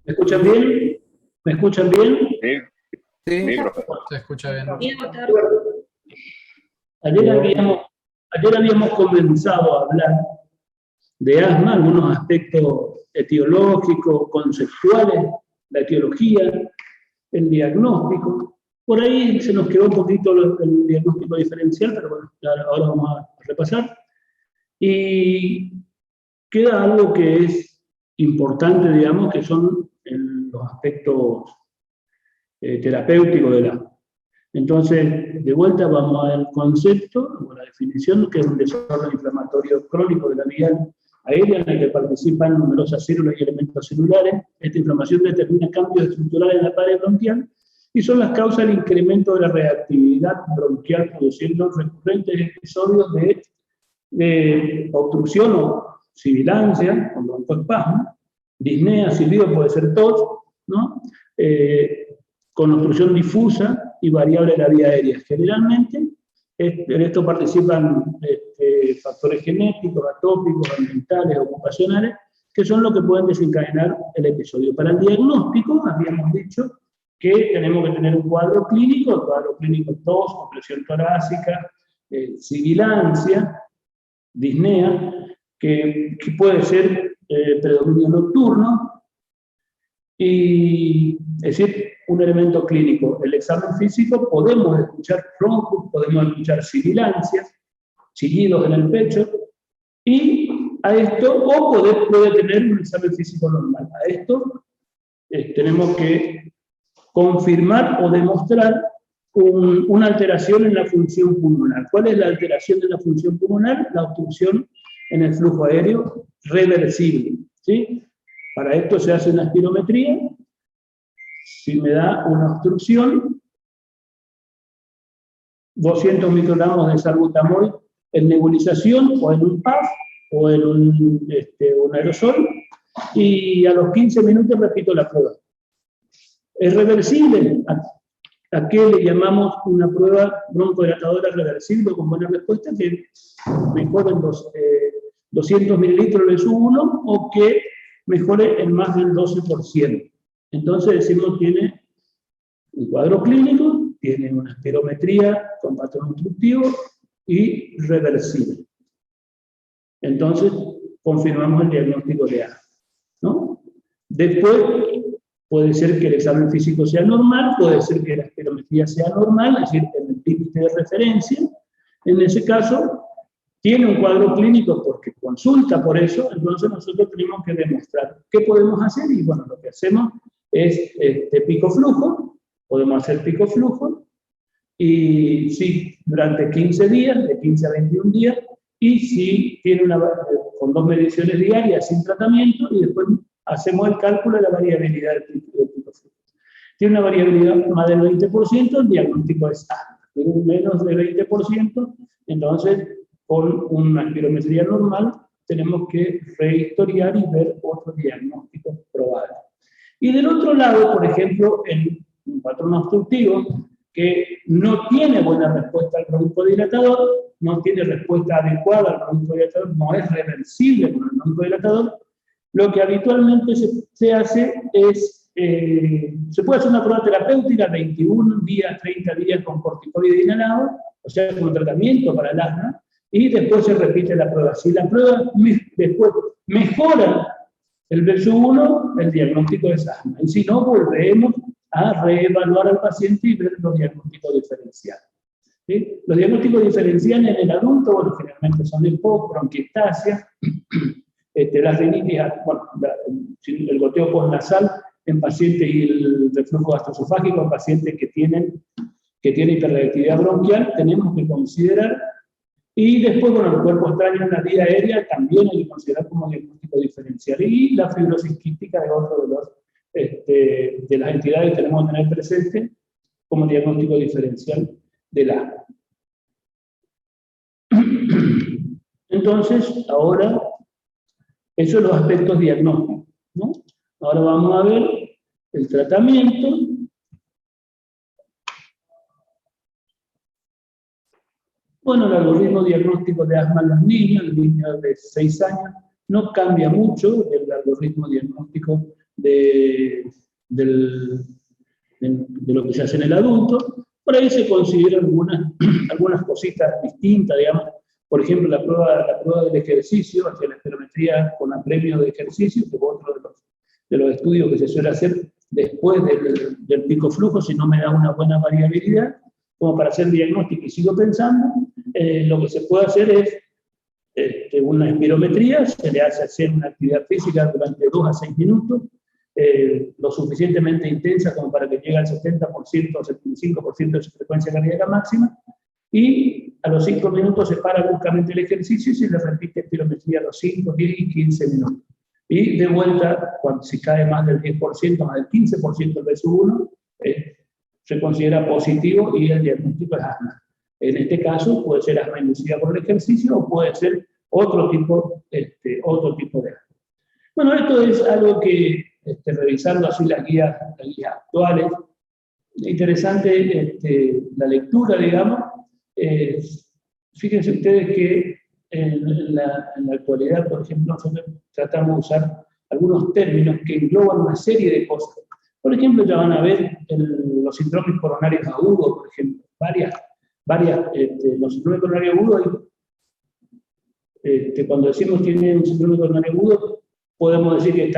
¿Me escuchan bien? ¿Me escuchan bien? Sí, Sí, sí, profe. se escucha bien. Sí, doctor. Ayer habíamos comenzado a hablar de asma, algunos aspectos etiológicos, conceptuales, la etiología, el diagnóstico. Por ahí se nos quedó un poquito el diagnóstico diferencial, pero bueno, ahora vamos a repasar. Y queda algo que es importante, digamos, que son los aspectos terapéuticos del asma. Entonces, de vuelta vamos al concepto, o la definición, que es un desorden inflamatorio crónico de la vía aérea en el que participan numerosas células y elementos celulares. Esta inflamación determina cambios estructurales en la pared bronquial y son las causas del incremento de la reactividad bronquial, produciendo recurrentes episodios de obstrucción o sibilancia, o broncoespasmo, disnea, silbido, puede ser tos, ¿no? Con obstrucción difusa y variable de la vía aérea. Generalmente, en esto participan factores genéticos, atópicos, ambientales, ocupacionales, que son los que pueden desencadenar el episodio. Para el diagnóstico, habíamos dicho que tenemos que tener un cuadro clínico tos, opresión torácica, sibilancia, disnea, que puede ser predominio nocturno, y es decir, un elemento clínico. El examen físico, podemos escuchar roncos, podemos escuchar sibilancias, chillidos en el pecho, y a esto, o puede tener un examen físico normal. A esto tenemos que confirmar o demostrar una alteración en la función pulmonar. ¿Cuál es la alteración de la función pulmonar? La obstrucción en el flujo aéreo reversible, ¿sí? Para esto se hace una espirometría. Si me da una obstrucción, 200 microgramos de salbutamol en nebulización o en un puff o en un aerosol, y a los 15 minutos repito la prueba. ¿Es reversible? ¿A qué le llamamos una prueba broncodilatadora reversible con buena respuesta? Que mejoren los 200 mililitros de su1 o que mejore en más del 12%. Entonces decimos, tiene un cuadro clínico, tiene una espirometría con patrón obstructivo y reversible. Entonces confirmamos el diagnóstico de asma, ¿no? Después puede ser que el examen físico sea normal, puede ser que la espirometría sea normal, es decir, en el límite de referencia. En ese caso, tiene un cuadro clínico porque consulta por eso, entonces nosotros tenemos que demostrar qué podemos hacer, y bueno, lo que hacemos es pico-flujo, podemos hacer pico-flujo, y sí, durante 15 días, de 15 a 21 días, y si tiene con 2 mediciones diarias sin tratamiento, y después hacemos el cálculo de la variabilidad del pico-flujo. Tiene una variabilidad más del 20%, el diagnóstico es asma. Tiene menos del 20%, entonces con una espirometría normal tenemos que rehistoriar y ver otros diagnósticos probables. Y del otro lado, por ejemplo, en un patrón obstructivo que no tiene buena respuesta al broncodilatador, no tiene respuesta adecuada al broncodilatador, no es reversible con el broncodilatador, lo que habitualmente se hace es, se puede hacer una prueba terapéutica 21 días, 30 días con corticoide inhalado, o sea, como tratamiento para el asma, y después se repite la prueba. Si la prueba después mejora el verso1, el diagnóstico es asma. Y si no, volvemos a reevaluar al paciente y ver los diagnósticos diferenciales. ¿Sí? Los diagnósticos diferenciales en el adulto, bueno, generalmente son EPOC, bronquiectasia, la rinitis, bueno, el goteo postnasal en pacientes y el reflujo gastroesofágico en pacientes que tienen hiperreactividad bronquial, tenemos que considerar. Y después, bueno, el cuerpo extraño en la vía aérea también hay que considerar como diagnóstico diferencial. Y la fibrosis quística es otro de las entidades que tenemos que tener presente como diagnóstico diferencial del asma. Entonces, ahora, esos son los aspectos diagnósticos, ¿no? Ahora vamos a ver el tratamiento. Bueno, el algoritmo diagnóstico de asma en los niños de 6 años, no cambia mucho el algoritmo diagnóstico de lo que se hace en el adulto. Por ahí se consideran algunas cositas distintas, digamos. Por ejemplo, la prueba del ejercicio, hacia la espirometría con apremio de ejercicio, que es otro de los estudios que se suele hacer después del pico flujo, si no me da una buena variabilidad, como para hacer diagnóstico. Y sigo pensando, lo que se puede hacer es una espirometría, se le hace hacer una actividad física durante 2 a 6 minutos, lo suficientemente intensa como para que llegue al 70% o 75% de su frecuencia cardíaca máxima, y a los 5 minutos se para bruscamente el ejercicio y se le repite espirometría a los 5, 10 y 15 minutos. Y de vuelta, cuando se cae más del 10%, más del 15% del BSU1, se considera positivo y el diagnóstico es asma. En este caso puede ser asma inducida por el ejercicio o puede ser otro tipo de asma. Bueno, esto es algo que, revisando así las guías actuales, interesante la lectura, digamos. Fíjense ustedes que en la actualidad, por ejemplo, nosotros tratamos de usar algunos términos que engloban una serie de cosas. Por ejemplo, ya van a ver los síndromes coronarios agudos, por ejemplo, los síndromes coronarios agudos, cuando decimos tiene un síndrome coronario agudo, podemos decir que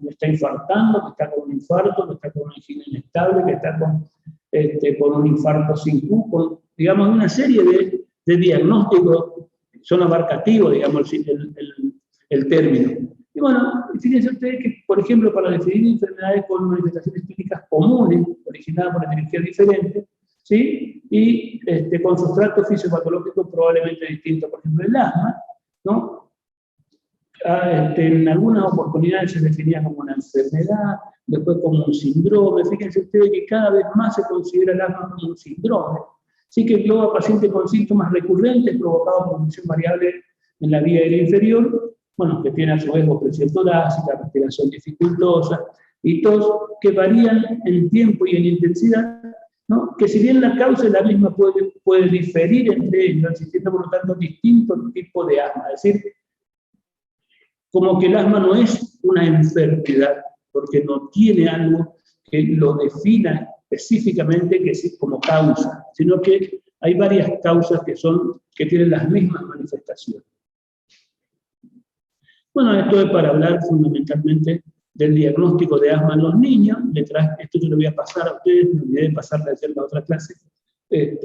está infartando, que está con un infarto, que está con una angina inestable, que está con un infarto sin Q, digamos, una serie de diagnósticos son abarcativos, digamos, el término. Y bueno, fíjense ustedes que, por ejemplo, para definir enfermedades con manifestaciones clínicas comunes, originadas por energías diferentes, ¿sí? Y con sustrato fisiopatológico probablemente distinto, por ejemplo, el asma, ¿no? En algunas oportunidades se definía como una enfermedad, después como un síndrome. Fíjense ustedes que cada vez más se considera el asma como un síndrome. Sí que engloba a pacientes con síntomas recurrentes provocados por función variable en la vía aérea inferior, bueno, que tiene a su vez opresión torácica, respiración dificultosa, y tos que varían en tiempo y en intensidad, ¿no? Que si bien la causa es la misma, puede diferir entre ellos, existiendo por lo tanto distintos tipos de asma. Es decir, como que el asma no es una enfermedad, porque no tiene algo que lo defina específicamente que es como causa, sino que hay varias causas que tienen las mismas manifestaciones. Bueno, esto es para hablar fundamentalmente del diagnóstico de asma en los niños. Esto yo lo voy a pasar a ustedes, me olvidé de pasarle ayer la otra clase,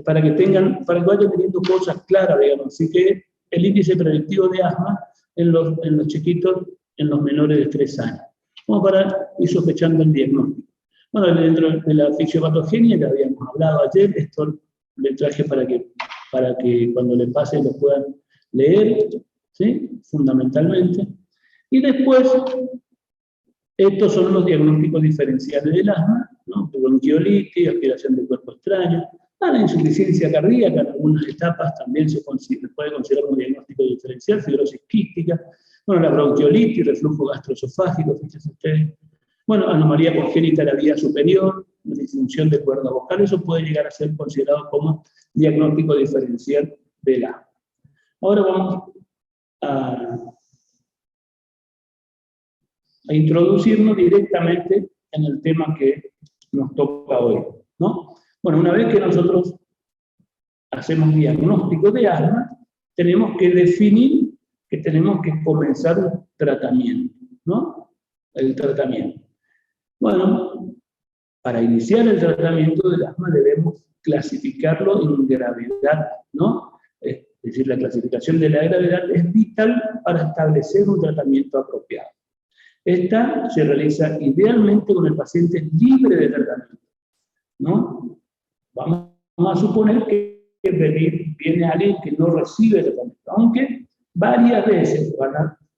para que vayan teniendo cosas claras, digamos. Así que el índice predictivo de asma en los chiquitos, en los menores de 3 años. Como para ir sospechando el diagnóstico. Bueno, dentro de la fisiopatogenia, que habíamos hablado ayer, esto le traje para que cuando le pase lo puedan leer, ¿sí? Fundamentalmente. Y después, estos son los diagnósticos diferenciales del asma, ¿no? Bronquiolitis, aspiración de cuerpo extraño, la insuficiencia cardíaca en algunas etapas también se puede considerar un diagnóstico diferencial, fibrosis quística, bueno, la bronquiolitis, reflujo gastroesofágico, fíjense ustedes, bueno, anomalía congénita de la vía superior, disfunción de cuerda vocal, eso puede llegar a ser considerado como diagnóstico diferencial del asma. Ahora vamos a introducirnos directamente en el tema que nos toca hoy, ¿no? Bueno, una vez que nosotros hacemos diagnóstico de asma, tenemos que definir que tenemos que comenzar un tratamiento, ¿no? El tratamiento. Bueno, para iniciar el tratamiento del asma debemos clasificarlo en gravedad, ¿no? Es decir, la clasificación de la gravedad es vital para establecer un tratamiento apropiado. Esta se realiza idealmente con el paciente libre de tratamiento, ¿no? Vamos a suponer que viene alguien que no recibe tratamiento, aunque varias veces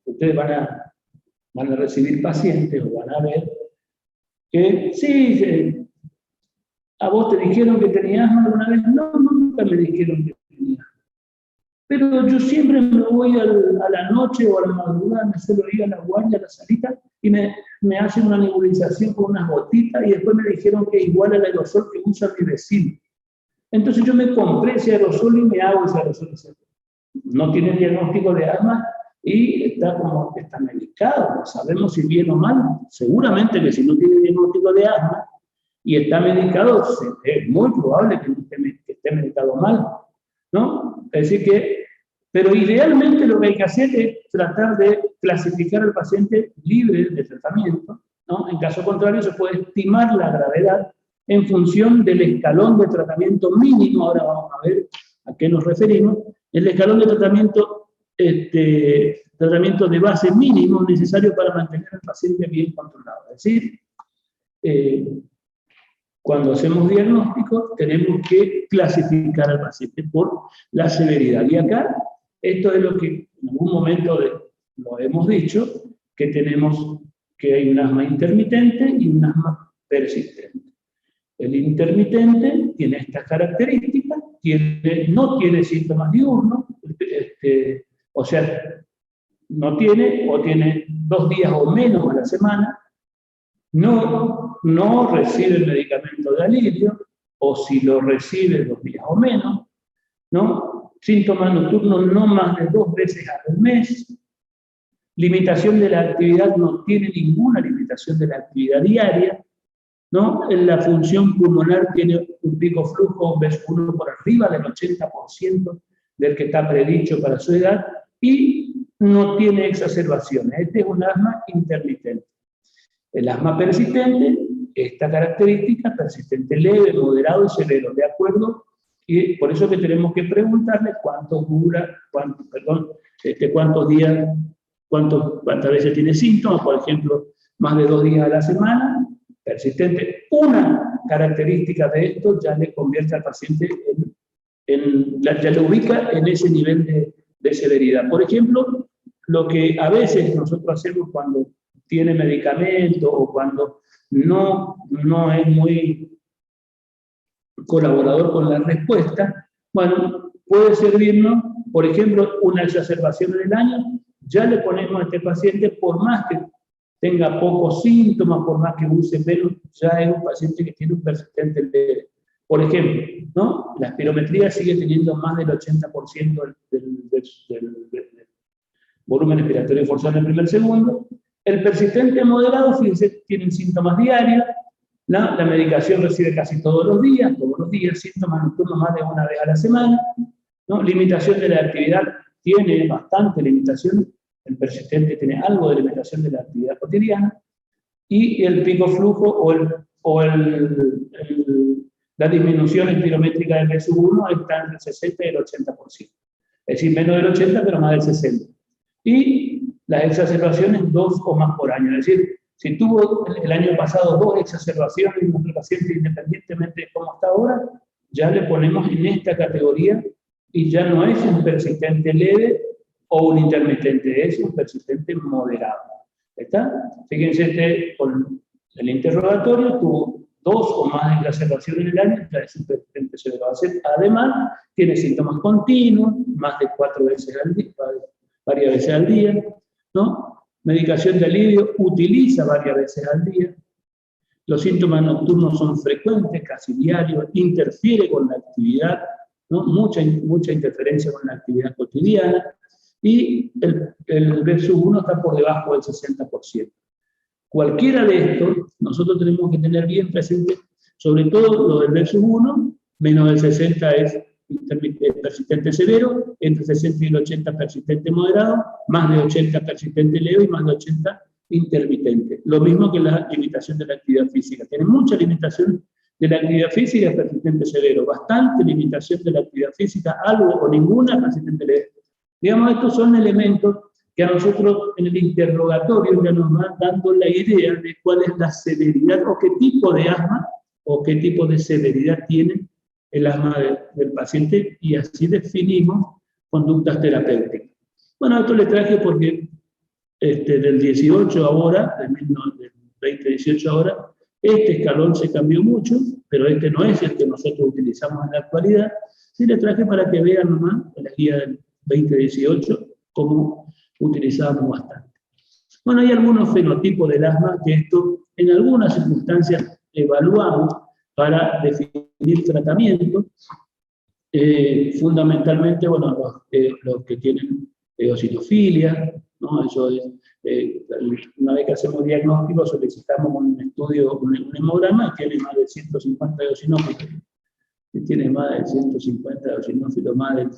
ustedes van a recibir pacientes o van a ver que sí, a vos te dijeron que tenías asma alguna vez, no, nunca me dijeron que tenías. Pero yo siempre me voy a la noche o a la madrugada, me suelo ir a la guardia, a la salita, y me hacen una nebulización con unas gotitas, y después me dijeron que igual al aerosol que usa mi vecino. Entonces yo me compré ese aerosol y me hago ese aerosol. No tiene diagnóstico de asma, y está medicado, no sabemos si bien o mal, seguramente que si no tiene diagnóstico de asma y está medicado, es muy probable que esté medicado mal, ¿no? Es decir que, pero idealmente lo que hay que hacer es tratar de clasificar al paciente libre de tratamiento, ¿no? En caso contrario, se puede estimar la gravedad en función del escalón de tratamiento mínimo. Ahora vamos a ver a qué nos referimos. El escalón de tratamiento de base mínimo necesario para mantener al paciente bien controlado. Es decir, cuando hacemos diagnóstico, tenemos que clasificar al paciente por la severidad. Y acá, esto es lo que en algún momento lo hemos dicho, que hay un asma intermitente y un asma persistente. El intermitente tiene estas características, no tiene síntomas diurnos, o sea, no tiene o tiene 2 días o menos a la semana, no recibe el medicamento de alivio, o si lo recibe 2 días o menos, ¿no? Síntomas nocturnos no más de 2 veces al mes, limitación de la actividad, no tiene ninguna limitación de la actividad diaria, ¿no? En la función pulmonar tiene un pico flujo BES1 por arriba del 80% del que está predicho para su edad y no tiene exacerbaciones. Este es un asma intermitente. El asma persistente, esta característica, persistente leve, moderado y severo, ¿de acuerdo? Y por eso que tenemos que preguntarle cuántos días, cuántas veces tiene síntomas, por ejemplo, más de 2 días a la semana, persistente. Una característica de esto ya le convierte al paciente ya lo ubica en ese nivel de severidad. Por ejemplo, lo que a veces nosotros hacemos cuando tiene medicamento o cuando no es muy colaborador con la respuesta, bueno, puede servirnos, por ejemplo, una exacerbación en el año, ya le ponemos a este paciente, por más que tenga pocos síntomas, por más que use menos, ya es un paciente que tiene un persistente leve. Por ejemplo, ¿no? La espirometría sigue teniendo más del 80% del volumen respiratorio forzado en el primer segundo. El persistente moderado, fíjense, tienen síntomas diarios, ¿no? La medicación recibe casi todos los días, síntomas nocturnos más de 1 vez a la semana, ¿no? Limitación de la actividad, tiene bastante limitación, el persistente tiene algo de limitación de la actividad cotidiana, y el pico flujo la disminución espirométrica del BES1 está entre el 60 y el 80%. Es decir, menos del 80, pero más del 60. Y las exacerbaciones 2 o más por año. Es decir, si tuvo el año pasado 2 exacerbaciones en nuestro paciente, independientemente de cómo está ahora, ya le ponemos en esta categoría y ya no es un persistente leve o un intermitente, es un persistente moderado. ¿Está? Fíjense, con el interrogatorio tuvo 2 o más exacerbaciones en el año, ya es un persistente severo. Además, tiene síntomas continuos, más de 4 veces al día, varias veces al día, ¿no? Medicación de alivio, utiliza varias veces al día. Los síntomas nocturnos son frecuentes, casi diarios, interfiere con la actividad, ¿no? Mucha interferencia con la actividad cotidiana, y el BES1 está por debajo del 60%. Cualquiera de estos, nosotros tenemos que tener bien presente, sobre todo lo del BES1, menos del 60 es persistente severo, entre 60 y el 80 persistente moderado, más de 80 persistente leve y más de 80 intermitente. Lo mismo que la limitación de la actividad física. Tiene mucha limitación de la actividad física, persistente severo, bastante limitación de la actividad física, algo o ninguna, persistente leve. Digamos, estos son elementos que a nosotros en el interrogatorio ya nos van dando la idea de cuál es la severidad o qué tipo de asma o qué tipo de severidad tiene el asma del paciente, y así definimos conductas terapéuticas. Bueno, esto le traje porque del 18 ahora, del 2018 ahora, este escalón se cambió mucho, pero este no es el que nosotros utilizamos en la actualidad. Sí le traje para que vean nomás en la guía del 2018 cómo utilizábamos bastante. Bueno, hay algunos fenotipos del asma que esto en algunas circunstancias evaluamos para definir tratamiento. Fundamentalmente, bueno, los que tienen eosinofilia, ¿no? Eso es, una vez que hacemos diagnóstico solicitamos un estudio, un hemograma, y tiene más de 150 eosinófilos. Y tiene más de 150 eosinófilos, más de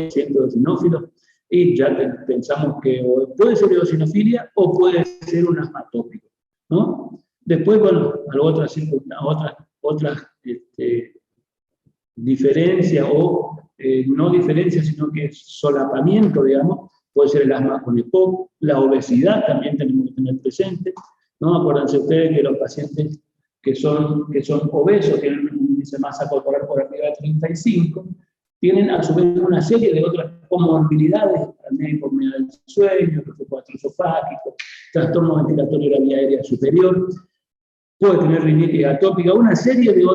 100 eosinófilos, y ya pensamos que puede ser eosinofilia o puede ser un asma atópico, ¿no? Después, bueno, otras diferencias o no diferencias, sino que es solapamiento, digamos, puede ser el asma con EPOC, la obesidad también tenemos que tener presente, ¿no? Acuérdense ustedes que los pacientes que son obesos, tienen un índice de masa corporal por arriba de 35, tienen a su vez una serie de otras comorbilidades, apnea del sueño, reflujo gastroesofágico, trastorno ventilatorio de la vía aérea superior, puede tener rinitis atópica, una serie de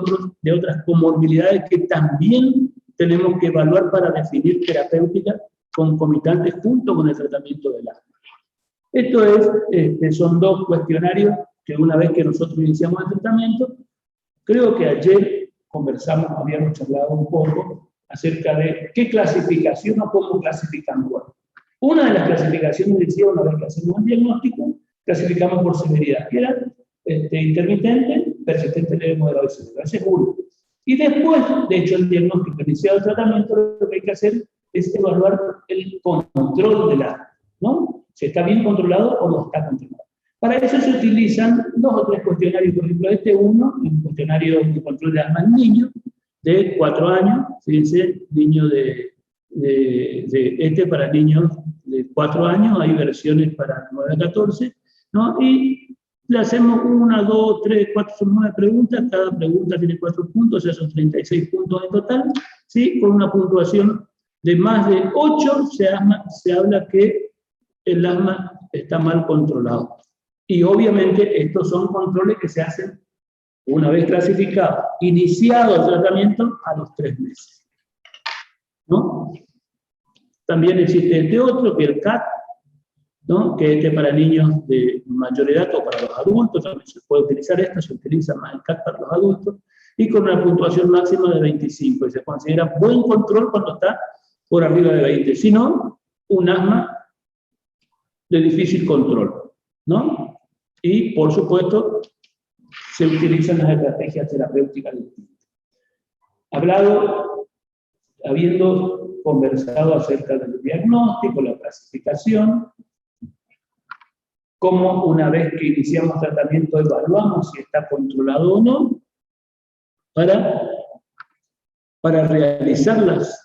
otras comorbilidades que también tenemos que evaluar para definir terapéuticas concomitantes junto con el tratamiento del asma. Son dos cuestionarios que una vez que nosotros iniciamos el tratamiento, creo que ayer habíamos charlado un poco acerca de qué clasificación o cómo clasificamos. Una de las clasificaciones decía, una vez que hacemos un diagnóstico, clasificamos por severidad, que era intermitente, persistente, leve, moderado y severo. Ese es uno. Y después, de hecho, el diagnóstico iniciado del tratamiento, lo que hay que hacer es evaluar el control del asma, ¿no? Si está bien controlado o no está controlado. Para eso se utilizan 2 o 3 cuestionarios, por ejemplo, uno, un cuestionario de control de asma en niños de 4 años, fíjense, niño para niños de 4 años, hay versiones para 9 a 14, ¿no? Y le hacemos 1, 2, 3, 4, son 9 preguntas, cada pregunta tiene 4 puntos, o sea, son 36 puntos en total, ¿sí? Con una puntuación de más de 8, se habla que el asma está mal controlado. Y obviamente estos son controles que se hacen una vez clasificado, iniciado el tratamiento a los 3 meses, ¿no? También existe otro, que es el CAT, ¿no? Que para niños de mayor edad o para los adultos, también se puede utilizar se utiliza más el CAT para los adultos, y con una puntuación máxima de 25, y se considera buen control cuando está por arriba de 20, si no, un asma de difícil control, ¿no? Y, por supuesto, se utilizan las estrategias terapéuticas distintas. Habiendo conversado acerca del diagnóstico, la clasificación, cómo una vez que iniciamos tratamiento evaluamos si está controlado o no, para realizar las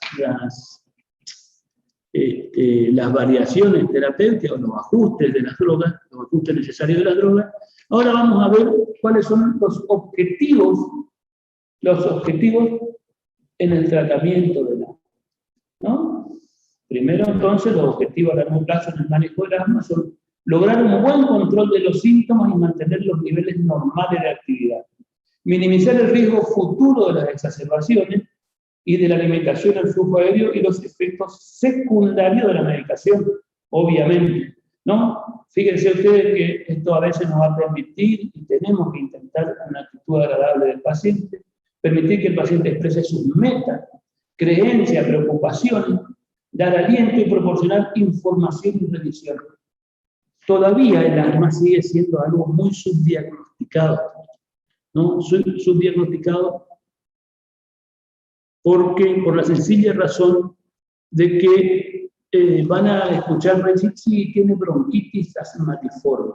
variaciones terapéuticas o los ajustes de las drogas, los ajustes necesarios de las drogas. Ahora vamos a ver cuáles son los objetivos en el tratamiento del asma, ¿no? Primero, entonces, los objetivos a largo plazo en el manejo del asma son lograr un buen control de los síntomas y mantener los niveles normales de actividad, minimizar el riesgo futuro de las exacerbaciones y de la alimentación al flujo aéreo y los efectos secundarios de la medicación, obviamente, ¿no? Fíjense ustedes que esto a veces nos va a permitir, y tenemos que intentar una actitud agradable del paciente, permitir que el paciente exprese sus metas, creencias, preocupaciones, dar aliento y proporcionar información y revisión. Todavía el asma sigue siendo algo muy subdiagnosticado, ¿no? Subdiagnosticado porque, por la sencilla razón de que van a escucharme decir, sí, tiene bronquitis asmatiforme.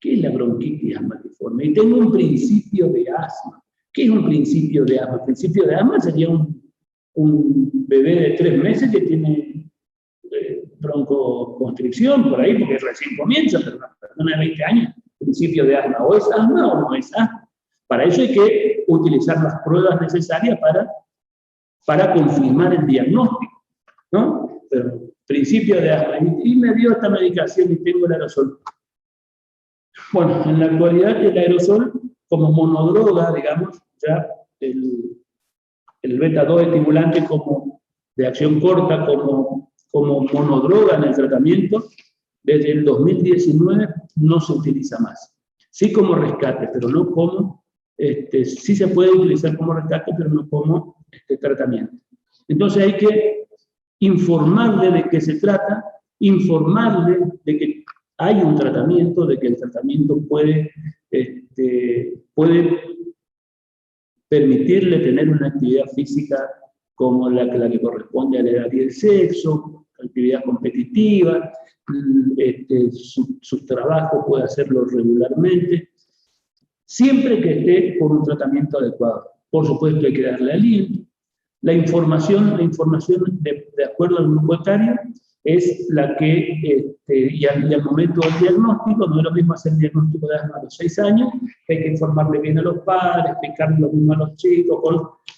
¿Qué es la bronquitis asmatiforme? Y tengo un principio de asma. ¿Qué es un principio de asma? El principio de asma sería un bebé de 3 meses que tiene broncoconstricción por ahí, porque recién comienza, pero una persona de 20 años, principio de asma, o es asma o no es asma. Para eso hay que utilizar las pruebas necesarias para confirmar el diagnóstico, ¿no? Pero principio de asma, y me dio esta medicación y tengo el aerosol. Bueno, en la actualidad el aerosol, como monodroga, digamos, ya el beta-2 estimulante como de acción corta, como monodroga en el tratamiento, desde el 2019 no se utiliza más. Sí como rescate, pero no como, sí se puede utilizar como rescate, pero no como tratamiento. Entonces hay que informarle de qué se trata, informarle de que hay un tratamiento, de que el tratamiento puede permitirle tener una actividad física como la que corresponde a la edad y el sexo, actividad competitiva, su trabajo puede hacerlo regularmente, siempre que esté por un tratamiento adecuado. Por supuesto hay que darle aliento. La información de acuerdo al grupo etario es la que, y al momento del diagnóstico, no es lo mismo hacer el diagnóstico de asma a los 6 años, hay que informarle bien a los padres, explicarle lo mismo a los chicos,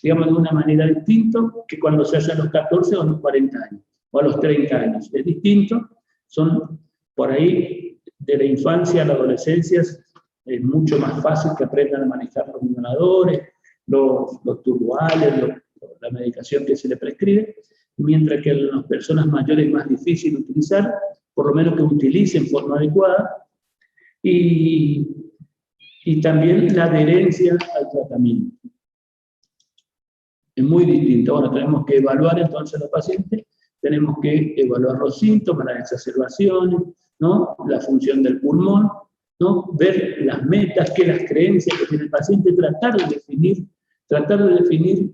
digamos de una manera distinta que cuando se hace a los 14 o a los 40 años, o a los 30 años. Es distinto, son por ahí, de la infancia a la adolescencia, es mucho más fácil que aprendan a manejar los inhaladores, los turboales, la medicación que se le prescribe, mientras que en las personas mayores es más difícil utilizar, por lo menos que utilicen en forma adecuada, y también la adherencia al tratamiento. Es muy distinto. Bueno, tenemos que evaluar entonces a los pacientes, tenemos que evaluar los síntomas, las exacerbaciones, ¿no? La función del pulmón, ¿no? Ver las metas, que las creencias que tiene el paciente, tratar de definir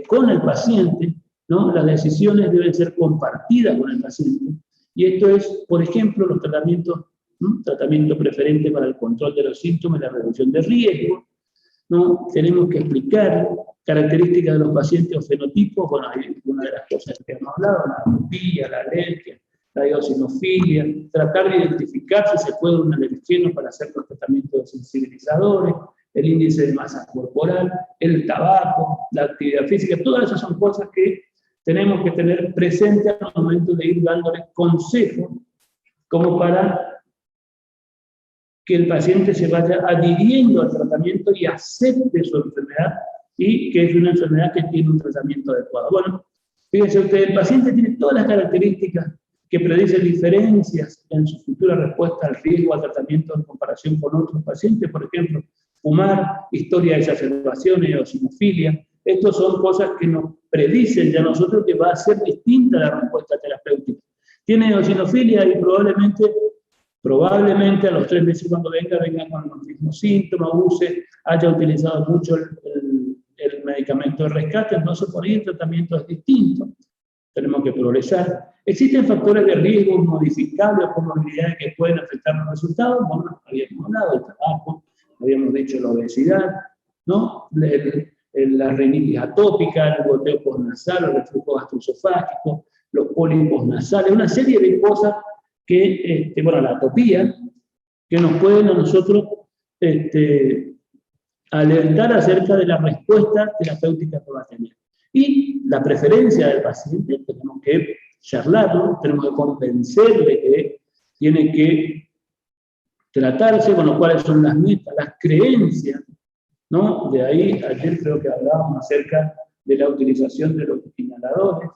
con el paciente, ¿no? Las decisiones deben ser compartidas con el paciente. Y esto es, por ejemplo, los tratamientos, ¿no? Tratamiento preferente para el control de los síntomas y la reducción de riesgo, ¿no? Tenemos que explicar características de los pacientes o fenotipos. Bueno, hay una de las cosas que hemos hablado, la atopía, la alergia, la eosinofilia, tratar de identificar si se puede un alergeno para hacer los tratamientos de sensibilizadores, el índice de masa corporal, el tabaco, la actividad física, todas esas son cosas que tenemos que tener presentes al momento de ir dándole consejos como para que el paciente se vaya adhiriendo al tratamiento y acepte su enfermedad y que es una enfermedad que tiene un tratamiento adecuado. Bueno, fíjense ustedes, el paciente tiene todas las características que predicen diferencias en su futura respuesta al riesgo al tratamiento en comparación con otros pacientes, por ejemplo, fumar, historia de exacerbaciones, eosinofilia. Estos son cosas que nos predicen ya nosotros que va a ser distinta la respuesta terapéutica. Tiene eosinofilia y probablemente a los 3 meses cuando venga con los mismos síntomas, haya utilizado mucho el medicamento de rescate, entonces por ahí el tratamiento es distinto. Tenemos que progresar. ¿Existen factores de riesgo modificables o comorbilidades que pueden afectar los resultados? Bueno, habíamos hablado del tabaco, habíamos dicho la obesidad, ¿no? La rinitis atópica, el goteo postnasal, el reflujo gastroesofágico, los pólipos nasales, una serie de cosas que, la atopía, que nos pueden a nosotros alertar acerca de la respuesta terapéutica que va a tener. Y la preferencia del paciente, tenemos que charlarlo, tenemos que convencerle que tiene que tratarse, cuáles son las metas, las creencias, ¿no? De ahí, ayer creo que hablábamos acerca de la utilización de los inhaladores.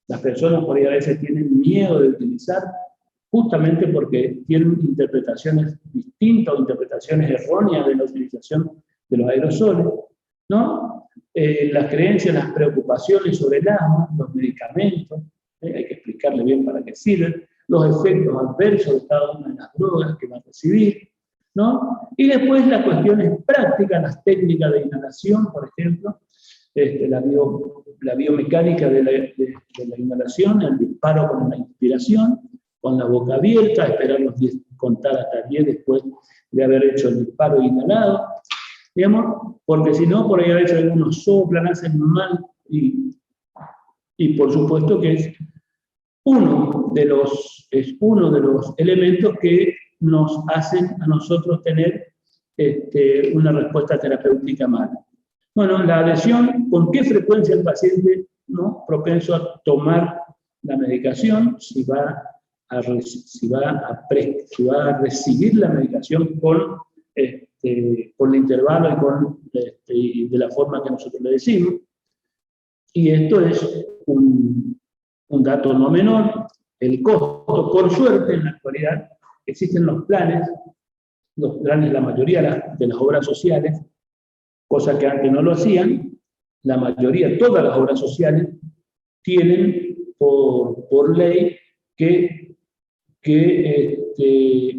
Las personas por ahí a veces tienen miedo de utilizar, justamente porque tienen interpretaciones distintas o interpretaciones erróneas de la utilización de los aerosoles, ¿no? Las creencias, las preocupaciones sobre el asma, los medicamentos, hay que explicarle bien para qué sirven, los efectos adversos de cada una de las drogas que va a recibir, ¿no? Y después las cuestiones prácticas, las técnicas de inhalación, por ejemplo, la biomecánica de la inhalación, el disparo con la inspiración, con la boca abierta, esperar contar hasta 10 después de haber hecho el disparo inhalado, digamos, porque si no, por ahí a veces algunos soplan, hacen mal, y por supuesto que es uno de los elementos que nos hacen a nosotros tener una respuesta terapéutica mala. Bueno, la adhesión, ¿con qué frecuencia el paciente, ¿no?, propenso a tomar la medicación? Si va a recibir la medicación con el intervalo y de la forma que nosotros le decimos. Y esto es un dato no menor. El costo, por suerte, en la actualidad existen los planes, la mayoría de las obras sociales, cosa que antes no lo hacían. Todas las obras sociales tienen por ley que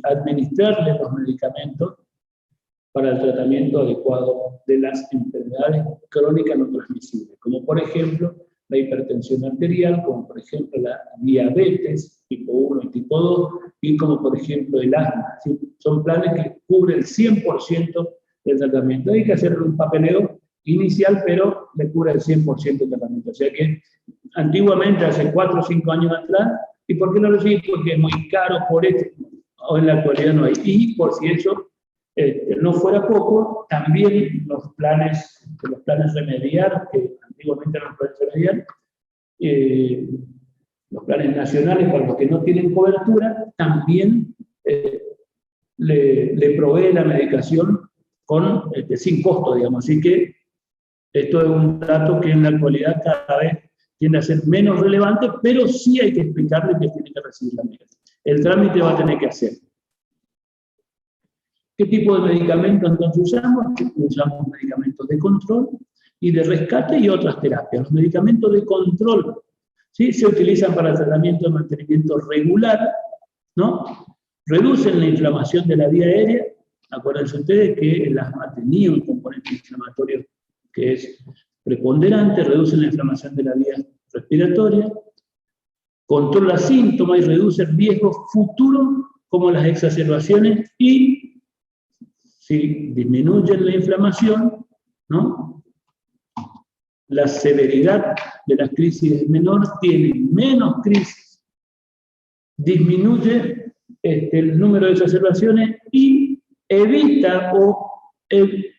administrarle los medicamentos para el tratamiento adecuado de las enfermedades crónicas no transmisibles, como por ejemplo la hipertensión arterial, como por ejemplo la diabetes tipo 1 y tipo 2, y como por ejemplo el asma. ¿Sí? Son planes que cubren el 100% del tratamiento. Hay que hacer un papeleo inicial, pero le cubre el 100% del tratamiento. O sea que antiguamente, hace 4 o 5 años atrás, ¿y por qué no lo sigue? Porque es muy caro por esto, o en la actualidad no hay. Y por si eso no fuera poco, también los planes remediar, que antiguamente eran los planes remediar, los planes nacionales para los que no tienen cobertura, también le provee la medicación sin costo, digamos. Así que esto es un dato que en la actualidad cada vez tiende a ser menos relevante, pero sí hay que explicarle que tiene que recibir la medicación. El trámite va a tener que hacer. ¿Qué tipo de medicamentos entonces usamos? Usamos medicamentos de control y de rescate y otras terapias. Los medicamentos de control, ¿sí?, se utilizan para el tratamiento de mantenimiento regular, ¿no? Reducen la inflamación de la vía aérea. Acuérdense ustedes que el asma tenía un componente inflamatorio que es preponderante, reducen la inflamación de la vía respiratoria, controla síntomas y reduce riesgos futuros como las exacerbaciones y si disminuyen la inflamación, ¿no?, la severidad de las crisis es menor, tiene menos crisis, disminuye el número de exacerbaciones y evita o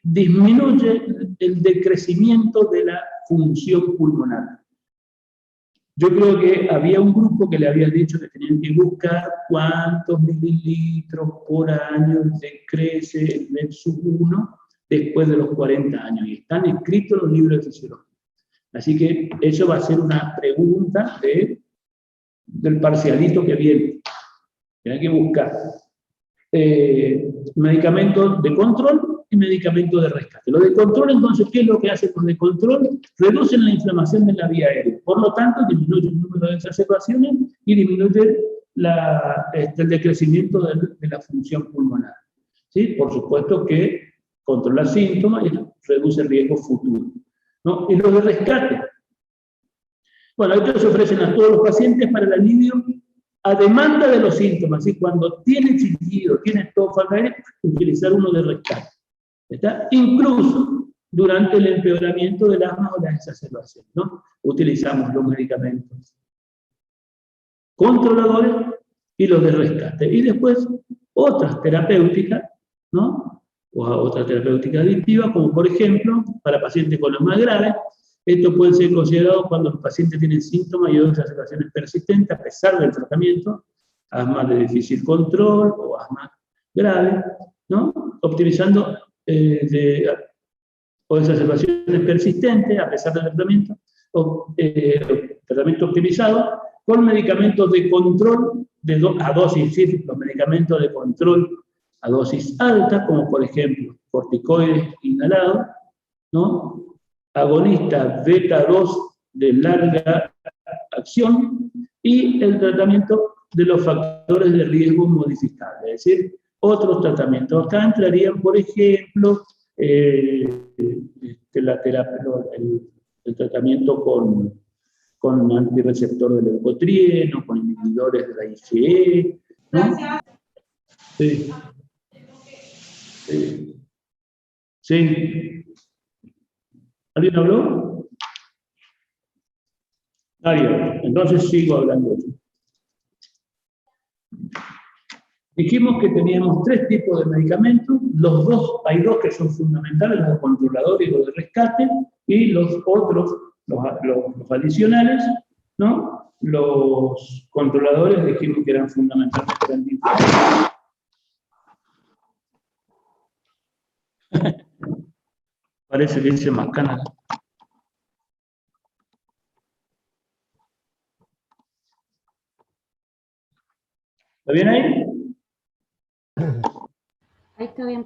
disminuye el decrecimiento de la función pulmonar. Yo creo que había un grupo que le había dicho que tenían que buscar cuántos mililitros por año decrece el MED-1 después de los 40 años, y están escritos en los libros de fisiología. Así que eso va a ser una pregunta del parcialito que viene. Hay que buscar medicamentos de control y medicamentos de rescate. Lo de control, entonces, ¿qué es lo que hace con el control? Reducen la inflamación de la vía aérea. Por lo tanto, disminuye el número de exacerbaciones y disminuye el decrecimiento de la función pulmonar. ¿Sí? Por supuesto que controla síntomas y reduce el riesgo futuro, ¿no? Y lo de rescate. Bueno, estos se ofrecen a todos los pacientes para el alivio a demanda de los síntomas, ¿sí? Cuando tiene chillido, tiene tos, falta de aire, utilizar uno de rescate. ¿Está? Incluso durante el empeoramiento del asma o las exacerbaciones, ¿no? Utilizamos los medicamentos controladores y los de rescate. Y después otras terapéuticas, ¿no? O otra terapéutica adictiva, como por ejemplo, para pacientes con las más graves, esto puede ser considerado cuando los pacientes tienen síntomas y otras exacerbaciones persistentes a pesar del tratamiento, asma de difícil control o asma grave, ¿no? Optimizando o exacerbaciones persistentes a pesar del tratamiento, o tratamiento optimizado con medicamentos de control a dosis, ¿sí? Los medicamentos de control a dosis alta, como por ejemplo corticoides inhalados, ¿no? Agonista beta-2 de larga acción y el tratamiento de los factores de riesgo modificables, es decir, otros tratamientos. Acá entrarían, por ejemplo, la terapia, el tratamiento con antirreceptor de leucotrieno, con inhibidores de la IgE, ¿no? Sí. Sí. Sí. ¿Alguien habló? Nadie. Entonces sigo hablando yo. Dijimos que teníamos 3 tipos de medicamentos, hay dos que son fundamentales, los de controlador y los de rescate, y los otros, los adicionales, ¿no? Los controladores dijimos que eran fundamentalmente parece que dice Macana. ¿Está bien ahí? Ahí está bien.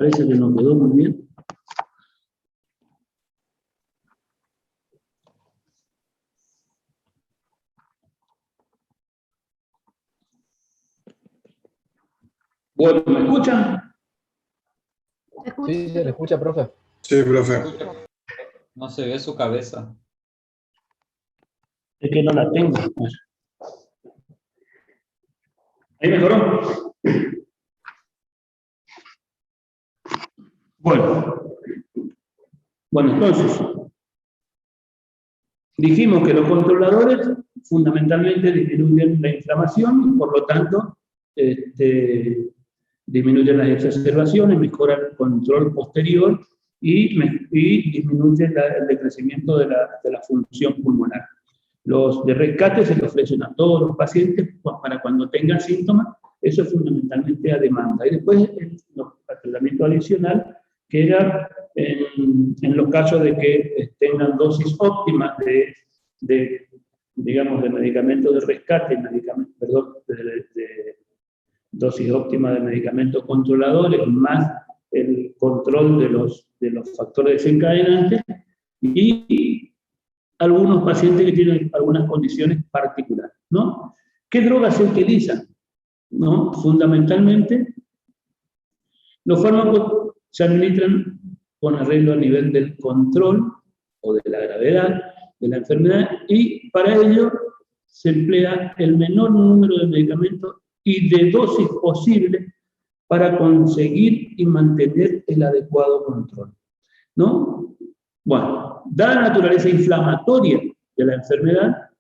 Parece que nos quedó muy bien. Bueno, ¿me escuchan? Sí, se le escucha, profe. Sí, profe. No se ve su cabeza. Es que no la tengo. ¿Ahí mejoró? Bueno, entonces, dijimos que los controladores fundamentalmente disminuyen la inflamación y por lo tanto disminuyen las exacerbaciones, mejoran el control posterior y disminuyen el decrecimiento de la función pulmonar. Los de rescate se le ofrecen a todos los pacientes para cuando tengan síntomas, eso es fundamentalmente a demanda. Y después el tratamiento adicional, que era en los casos de que tengan dosis óptimas de medicamentos de rescate, de dosis óptima de medicamentos controladores, más el control de los factores desencadenantes, y algunos pacientes que tienen algunas condiciones particulares, ¿no? ¿Qué drogas se utilizan? ¿No? Fundamentalmente, los fármacos se administran con arreglo a nivel del control o de la gravedad de la enfermedad, y para ello se emplea el menor número de medicamentos y de dosis posible para conseguir y mantener el adecuado control, ¿no? Bueno, dada la naturaleza inflamatoria de la enfermedad,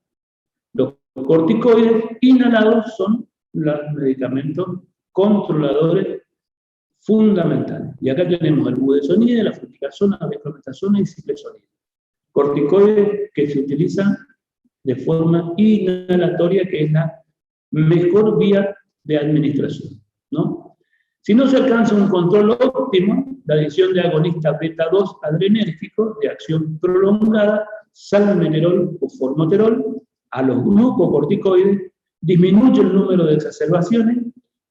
los corticoides inhalados son los medicamentos controladores fundamentales. Y acá tenemos el budesonide, la fluticasona, la beclomethasona y ciclesonide. Corticoides que se utilizan de forma inhalatoria, que es la mejor vía de administración, ¿no? Si no se alcanza un control óptimo, la adición de agonistas beta-2 adrenérgicos de acción prolongada, salmeterol o formoterol, a los glucocorticoides, disminuye el número de exacerbaciones,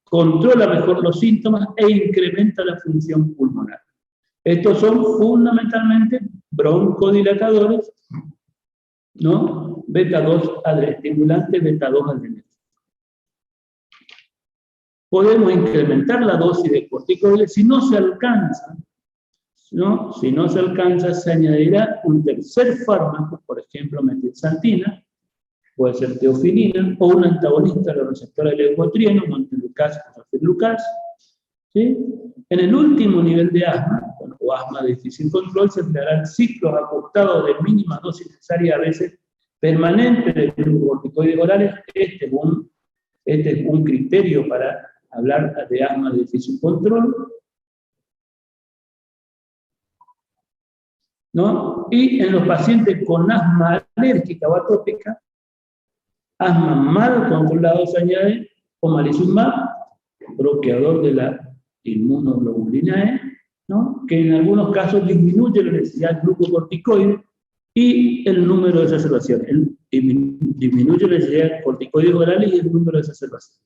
controla mejor los síntomas e incrementa la función pulmonar. Estos son fundamentalmente broncodilatadores, ¿no? Beta-2 estimulantes beta-2 adrenérgicos. Podemos incrementar la dosis de corticoides. Si no se alcanza, ¿no? Si no se alcanza, se añadirá un tercer fármaco, por ejemplo, metilxantina, puede ser teofilina, o un antagonista de los receptores del leucotrieno, montelukast o rafirlukast, ¿sí? En el último nivel de asma, o asma de difícil control, se emplearán ciclos ajustados de mínima dosis necesaria, a veces permanente, de glucocorticoides orales. Este es un criterio para hablar de asma de difícil control, ¿no? Y en los pacientes con asma alérgica o atópica, asma mal controlado, se añade omalizumab, bloqueador de la inmunoglobulina E, ¿no? Que en algunos casos disminuye la necesidad de glucocorticoides y el número de exacerbaciones. Disminuye la necesidad de corticoides orales y el número de exacerbaciones.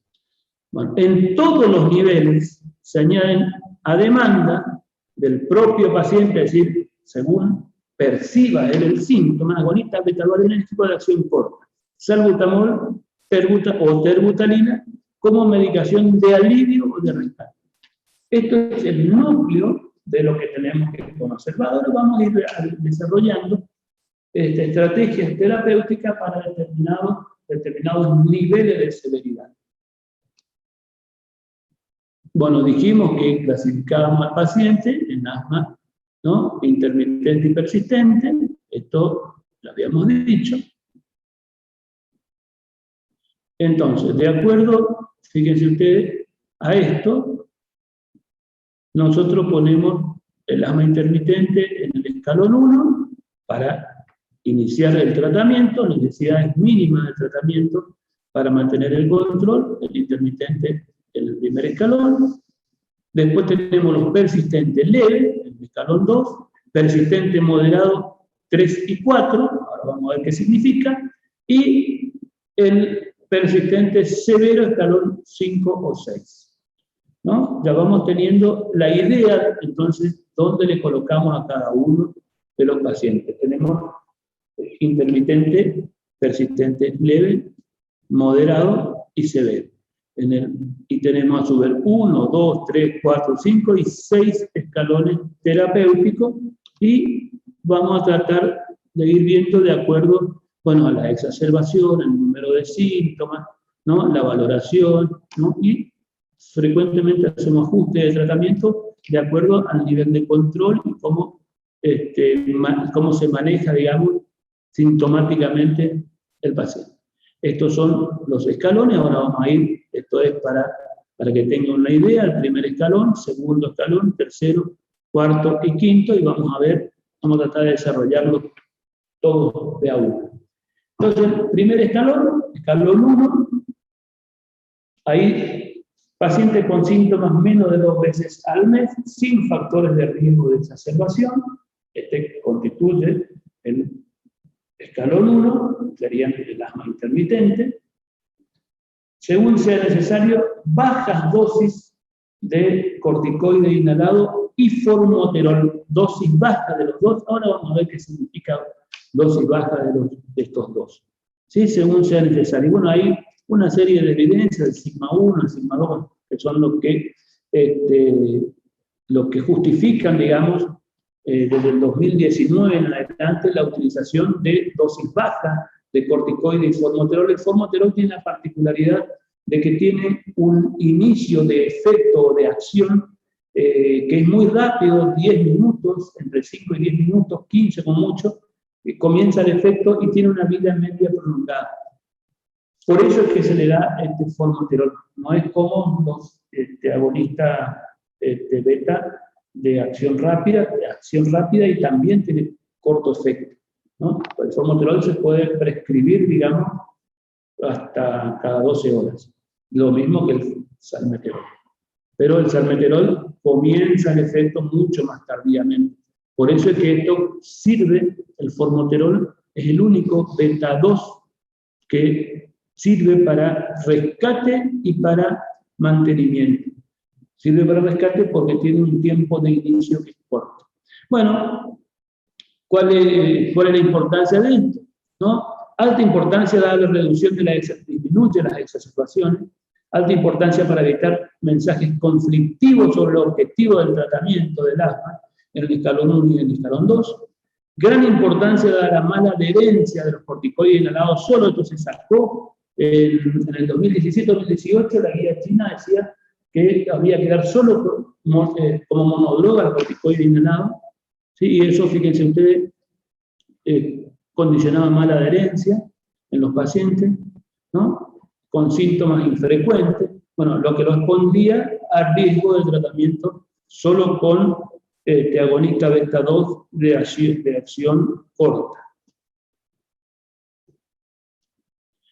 Bueno, en todos los niveles se añaden a demanda del propio paciente, es decir, según perciba él el síntoma, agonistas beta-2 adrenérgicos de acción corta, salbutamol o terbutalina como medicación de alivio o de rescate. Esto es el núcleo de lo que tenemos que conocer. Ahora vamos a ir desarrollando estrategias terapéuticas para determinados niveles de severidad. Bueno, dijimos que clasificábamos al paciente en asma, ¿no? Intermitente y persistente, esto lo habíamos dicho. Entonces, de acuerdo, fíjense ustedes, a esto, nosotros ponemos el asma intermitente en el escalón 1 para iniciar el tratamiento, necesidades mínimas de tratamiento para mantener el control, el intermitente en el primer escalón. Después tenemos los persistentes leves, en el escalón 2, persistente moderado 3 y 4, ahora vamos a ver qué significa, y el persistente severo, escalón 5 o 6. ¿no? Ya vamos teniendo la idea, entonces, dónde le colocamos a cada uno de los pacientes. Tenemos intermitente, persistente, leve, moderado y severo. Y tenemos a su vez 1, 2, 3, 4, 5 y 6 escalones terapéuticos, y vamos a tratar de ir viendo de acuerdo, bueno, a la exacerbación, el número de síntomas, ¿no? La valoración, ¿no? Y frecuentemente hacemos ajustes de tratamiento de acuerdo al nivel de control y cómo se maneja, digamos, sintomáticamente el paciente. Estos son los escalones. Ahora vamos a ir, esto es para que tengan una idea, el primer escalón, segundo escalón, tercero, cuarto y quinto, y vamos a tratar de desarrollarlo todo de a uno. Entonces, el primer escalón, escalón 1, ahí pacientes con síntomas menos de 2 veces al mes, sin factores de riesgo de exacerbación. Este constituye el escalón 1, sería el asma intermitente. Según sea necesario, bajas dosis de corticoide inhalado y formoterol, dosis baja de los dos. Ahora vamos a ver qué significa dosis baja de estos dos, ¿sí? Según sea necesario. Bueno, hay una serie de evidencias, el sigma 1, el sigma 2, que son los que justifican, digamos, desde el 2019 en adelante, la utilización de dosis bajas de corticoide y formoterol. El formoterol tiene la particularidad de que tiene un inicio de efecto o de acción que es muy rápido, 10 minutos, entre 5 y 10 minutos, 15 con mucho, comienza el efecto y tiene una vida media prolongada. Por eso es que se le da este formoterol. No es como los agonistas beta de acción rápida y también tiene corto efecto, ¿no? El formoterol se puede prescribir, digamos, hasta cada 12 horas. Lo mismo que el salmeterol. Pero el salmeterol comienza el efecto mucho más tardíamente. Por eso es que esto sirve, el formoterol es el único beta 2 que sirve para rescate y para mantenimiento. Sirve para rescate porque tiene un tiempo de inicio que es corto. Bueno, ¿cuál es la importancia de esto? ¿No? Alta importancia dada la reducción de disminuye las exacerbaciones. Alta importancia para evitar mensajes conflictivos sobre el objetivo del tratamiento del asma en el escalón 1 y en el escalón 2. Gran importancia dada la mala adherencia de los corticoides inhalados solo. Esto se sacó en el 2017-2018, la guía china decía que había que dar solo como monodroga el corticoide inhalado, ¿sí? Y eso, fíjense ustedes, condicionaba mala adherencia en los pacientes, ¿no? Con síntomas infrecuentes, bueno, lo que los pondría a riesgo del tratamiento solo con agonista beta 2 de acción corta.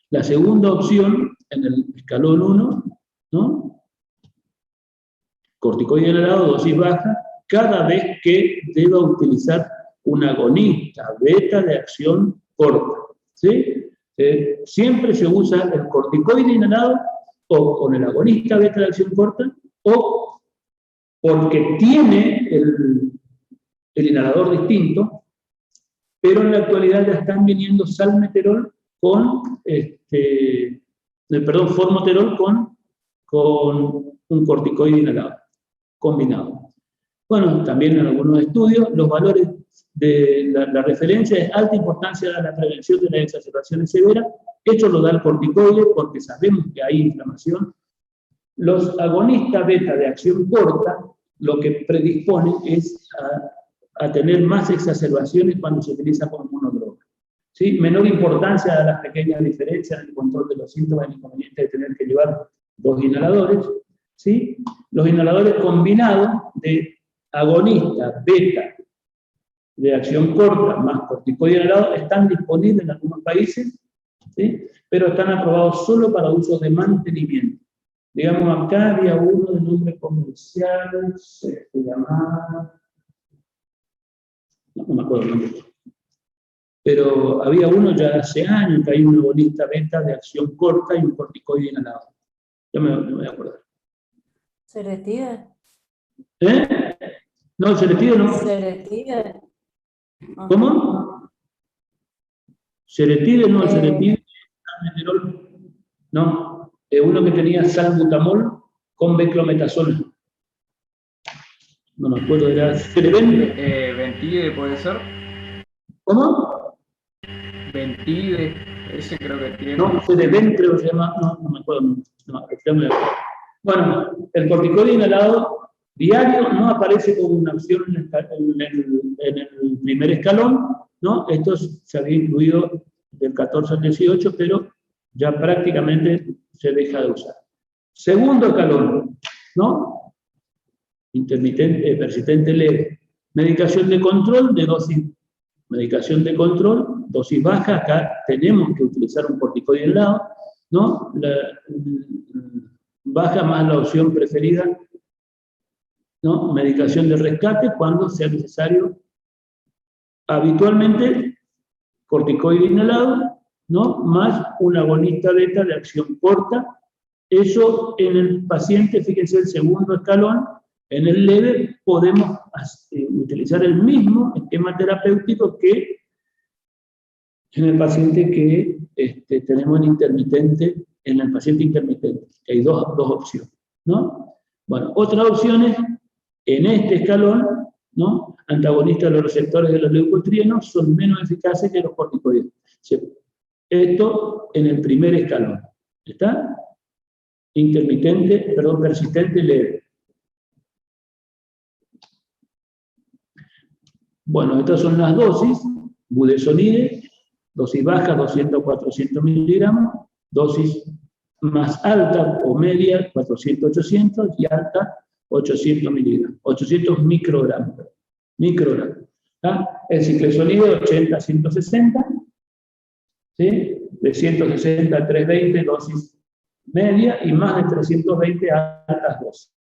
La segunda opción, en el escalón 1, ¿no? Corticoide inhalado, dosis baja, cada vez que deba utilizar un agonista beta de acción corta, ¿sí? Siempre se usa el corticoide inhalado o con el agonista beta de acción corta, o porque tiene el inhalador distinto, pero en la actualidad ya están viniendo salmeterol con, formoterol con un corticoide inhalado, combinado. Bueno, también en algunos estudios, los valores de la referencia es alta importancia a la prevención de las exacerbaciones severas. Esto lo da el corticoide porque sabemos que hay inflamación. Los agonistas beta de acción corta lo que predisponen es a tener más exacerbaciones cuando se utiliza como monodroga, ¿sí? Menor importancia a las pequeñas diferencias en el control de los síntomas y inconvenientes de tener que llevar 2 inhaladores, ¿sí? Los inhaladores combinados de agonista beta de acción corta más corticoide inhalado están disponibles en algunos países, ¿sí? Pero están aprobados solo para uso de mantenimiento. Digamos, acá había uno de nombre comercial, se llamaba, no me acuerdo el nombre, pero había uno ya hace años que hay un agonista beta de acción corta y un corticoide inhalado. Ya me voy a acordar. Seretide. ¿Eh? No, el Seretide no. Seretide. ¿Cómo? Seretide no, el Seretide. No, uno que tenía salbutamol con beclometasona. No me acuerdo, era Cerevent. Ventide puede ser. ¿Cómo? Ventide, ese creo que tiene. No, Cerevent creo que se llama, no me acuerdo. No, bueno, el corticoide inhalado diario no aparece como una opción en el primer escalón, ¿no? Esto se había incluido del 14 al 18, pero ya prácticamente se deja de usar. Segundo escalón, ¿no? Intermitente, persistente leve. Medicación de control de dosis. Medicación de control, dosis baja. Acá tenemos que utilizar un corticoide inhalado, ¿no? Baja más la opción preferida, ¿no? Medicación de rescate cuando sea necesario. Habitualmente, corticoide inhalado, ¿no? Más un agonista beta de acción corta. Eso en el paciente, fíjense el segundo escalón, en el leve podemos utilizar el mismo esquema terapéutico que en el paciente que tenemos en intermitente, en el paciente intermitente. Hay dos opciones, ¿no? Bueno, otras opciones en este escalón, ¿no? Antagonistas de los receptores de los leucotrienos son menos eficaces que los corticoides. Esto en el primer escalón. ¿Está? Persistente leve. Bueno, estas son las dosis. Budesonide, dosis baja, 200-400 miligramos, dosis más alta o media, 400-800, y alta, 800 miligramos, 800 microgramos. El ciclesonide, 80-160, ¿sí? De 160 a 320, dosis media, y más de 320 altas dosis.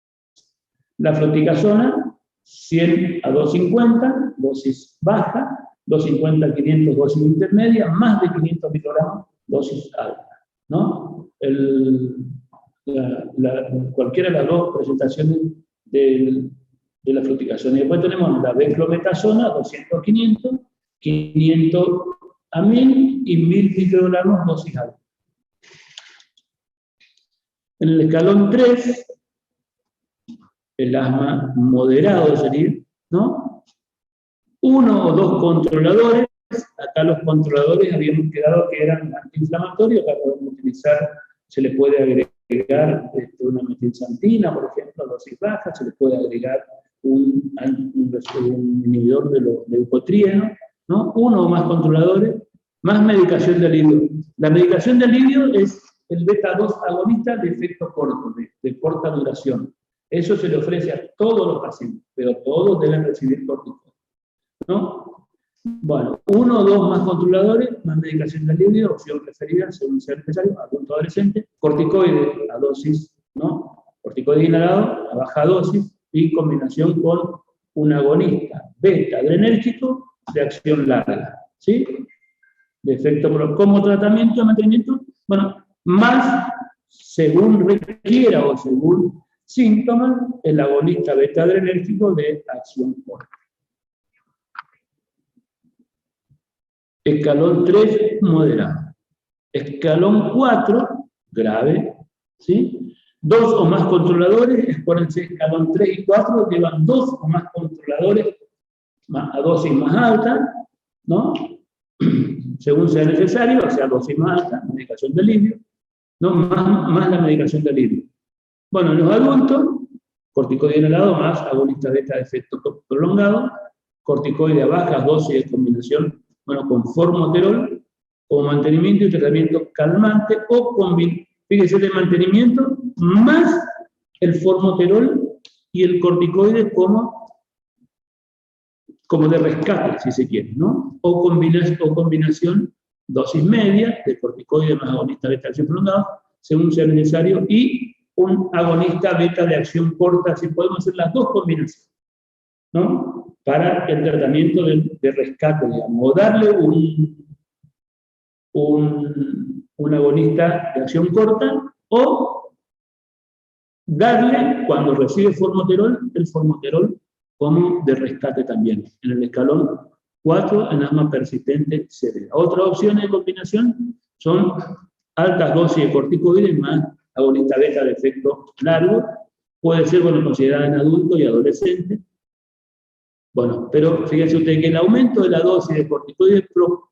La floticasona, 100 a 250, dosis baja, 250 a 500, dosis intermedia, más de 500 microgramos, dosis alta, ¿no? Cualquiera de las dos presentaciones de la floticasona. Y después tenemos la beclometasona, 200 a 500, 500 a 1000 y 1000 microgramos, dosis alta. En el escalón 3, el asma moderado sería, ¿no? Uno o dos controladores. Acá los controladores habíamos quedado que eran antiinflamatorios. Acá podemos utilizar, se le puede agregar una metilxantina, por ejemplo, dosis baja. Se le puede agregar un inhibidor de los leucotrienos, ¿no? Uno o más controladores, más medicación de alivio. La medicación de alivio es el beta-2 agonista de efecto corto, de corta duración. Eso se le ofrece a todos los pacientes, pero todos deben recibir corticoides, ¿no? Bueno, uno o dos más controladores, más medicación de alivio, opción preferida según sea necesario, adulto adolescente, corticoide a dosis, ¿no? Corticoide inhalado a baja dosis y combinación con un agonista beta-adrenérgico de acción larga, ¿sí? De efecto como tratamiento de mantenimiento, bueno, más según requiera o según síntomas, el agonista beta-adrenérgico de acción corta. Escalón 3, moderado. Escalón 4, grave, ¿sí? Dos o más controladores, acuérdense, escalón 3 y 4 llevan dos o más controladores a dosis más alta, ¿no? Según sea necesario, o sea, dosis más alta, medicación de alivio, ¿no? Más la medicación de alivio. Bueno, en los adultos, corticoide inhalado más agonista beta de efecto prolongado, corticoide a bajas dosis de combinación, bueno, con formoterol, o mantenimiento y tratamiento calmante, o fíjese, de mantenimiento, más el formoterol y el corticoide como de rescate, si se quiere, ¿no? O combinación, dosis media, de corticoide más agonista beta de acción prolongada, según sea necesario, y un agonista beta de acción corta, si podemos hacer las dos combinaciones, ¿no? Para el tratamiento de rescate, digamos, o darle un agonista de acción corta, o darle, cuando recibe formoterol, el formoterol como de rescate también, en el escalón 4 en asma persistente severa. Otras opciones de combinación son altas dosis de corticoides más agonista beta de efecto largo, puede ser, bueno, considerada en adultos y adolescentes. Bueno, pero fíjense ustedes que el aumento de la dosis de corticoides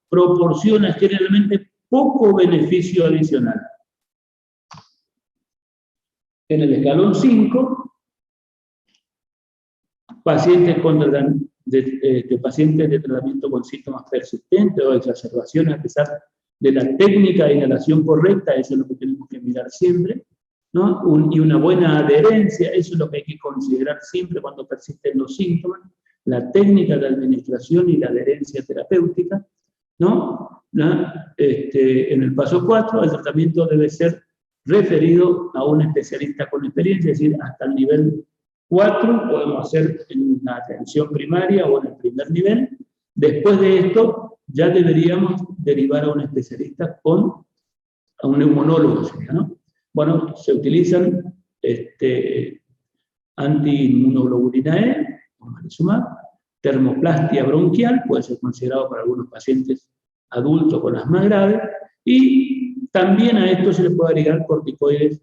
proporciona generalmente poco beneficio adicional. En el escalón 5, pacientes de tratamiento con síntomas persistentes o exacerbaciones a pesar de la técnica de inhalación correcta, eso es lo que tenemos que mirar siempre, ¿no? Y una buena adherencia, eso es lo que hay que considerar siempre cuando persisten los síntomas, la técnica de administración y la adherencia terapéutica, ¿no? En el paso 4, el tratamiento debe ser referido a un especialista con experiencia, es decir, hasta el nivel 4 podemos hacer en la atención primaria o en el primer nivel. Después de esto, ya deberíamos derivar a un especialista a un neumonólogo, ¿no? Bueno, se utilizan antiinmunoglobulina E, omalizumab, termoplastia bronquial, puede ser considerado para algunos pacientes adultos con asma grave, y también a esto se le puede agregar corticoides,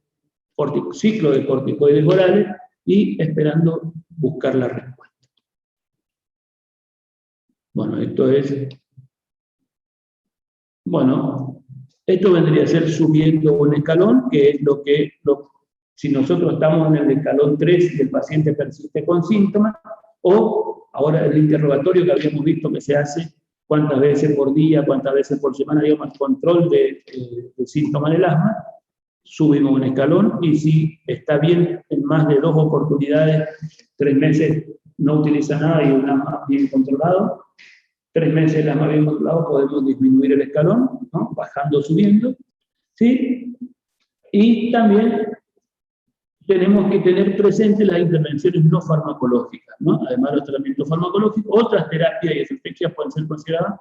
ciclo de corticoides orales, y esperando buscar la respuesta. Bueno, esto vendría a ser subiendo un escalón, que es si nosotros estamos en el escalón 3 y el paciente persiste con síntomas, o ahora el interrogatorio que habíamos visto que se hace cuántas veces por día, cuántas veces por semana, digamos, control de síntomas del asma, subimos un escalón, y si está bien en más de 2 oportunidades, 3 meses no utiliza nada y un asma bien controlado, 3 meses el asma bien controlado, podemos disminuir el escalón, ¿no? Bajando, subiendo, ¿sí? Y también tenemos que tener presentes las intervenciones no farmacológicas, ¿no? Además de los tratamientos farmacológicos, otras terapias y estrategias pueden ser consideradas,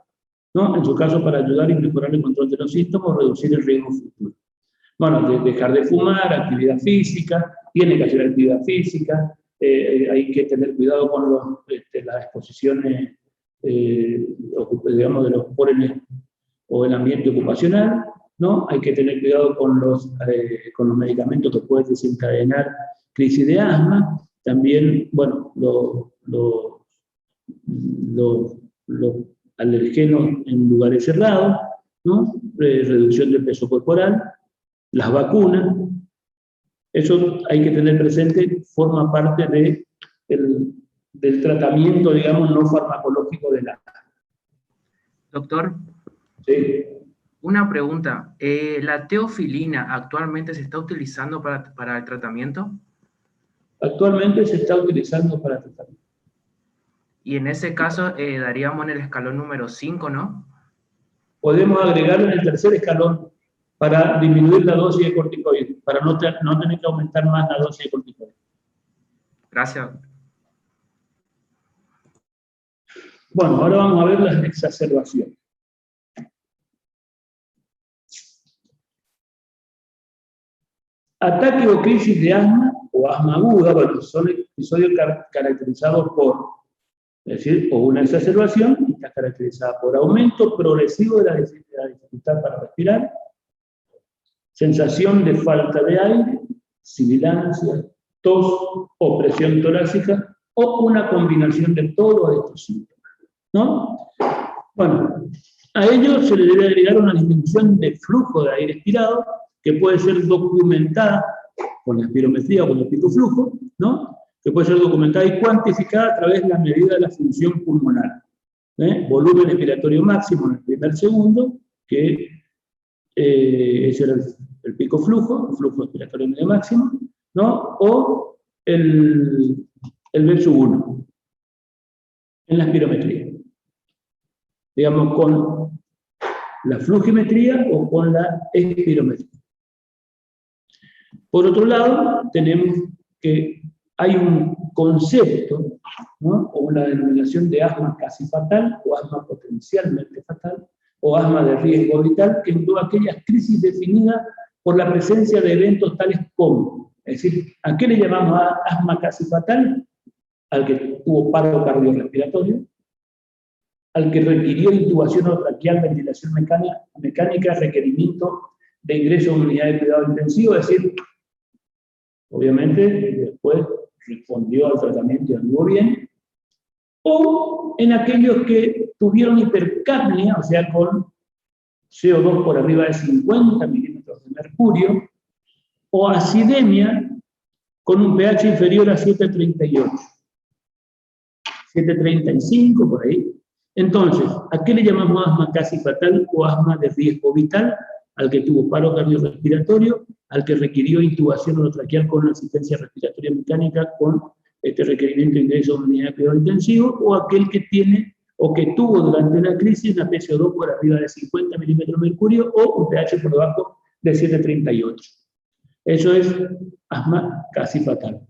¿no? En su caso, para ayudar y mejorar el control de los síntomas o reducir el riesgo futuro. Bueno, dejar de fumar, actividad física, tiene que hacer actividad física, hay que tener cuidado con las exposiciones, digamos, de los pólenes o el ambiente ocupacional, ¿no? Hay que tener cuidado con los medicamentos que pueden desencadenar crisis de asma, también, bueno, los alergenos en lugares cerrados, ¿no? Reducción del peso corporal, las vacunas, eso hay que tener presente, forma parte del tratamiento, digamos, no farmacológico del asma. Doctor, Sí. una pregunta. ¿La teofilina actualmente se está utilizando para el tratamiento? Actualmente se está utilizando para tratamiento. Y en ese caso daríamos en el escalón número 5, ¿no? Podemos agregarlo en el tercer escalón para disminuir la dosis de corticoides, para no tener que aumentar más la dosis de corticoides. Gracias. Bueno, ahora vamos a ver las exacerbaciones. Ataque o crisis de asma o asma aguda, bueno, son episodios caracterizados por, es decir, o una exacerbación, que está caracterizada por aumento progresivo de la dificultad para respirar, sensación de falta de aire, sibilancia, tos o presión torácica, o una combinación de todos estos síntomas, ¿no? Bueno, a ello se le debe agregar una disminución de flujo de aire expirado, que puede ser documentada con la espirometría o con el picoflujo, ¿no? Que puede ser documentada y cuantificada a través de la medida de la función pulmonar. Volumen expiratorio máximo en el primer segundo, que ese era el picoflujo, el flujo expiratorio medio máximo, ¿no? O el B1 en la espirometría. Digamos, con la flujimetría o con la espirometría. Por otro lado, tenemos que hay un concepto, ¿no? O una denominación de asma casi fatal, o asma potencialmente fatal, o asma de riesgo vital, que engloba aquellas crisis definidas por la presencia de eventos tales como Es decir, ¿a qué le llamamos asma casi fatal? Al que tuvo paro cardiorrespiratorio, al que requirió intubación orotraqueal, ventilación mecánica, requerimiento de ingreso a unidad de cuidado intensivo, es decir, obviamente después respondió al tratamiento y anduvo bien, o en aquellos que tuvieron hipercapnia, o sea, con CO2 por arriba de 50 milímetros de mercurio, o acidemia con un pH inferior a 7,38, 7,35 por ahí. Entonces, ¿a qué le llamamos asma casi fatal o asma de riesgo vital? Al que tuvo paro cardiorrespiratorio, al que requirió intubación orotraqueal con asistencia respiratoria mecánica con requerimiento de ingreso a una unidad de cuidado intensivo, o aquel que tiene o que tuvo durante una crisis una PCO2 por arriba de 50 milímetros de mercurio o un pH por debajo de 7,38. Eso es asma casi fatal.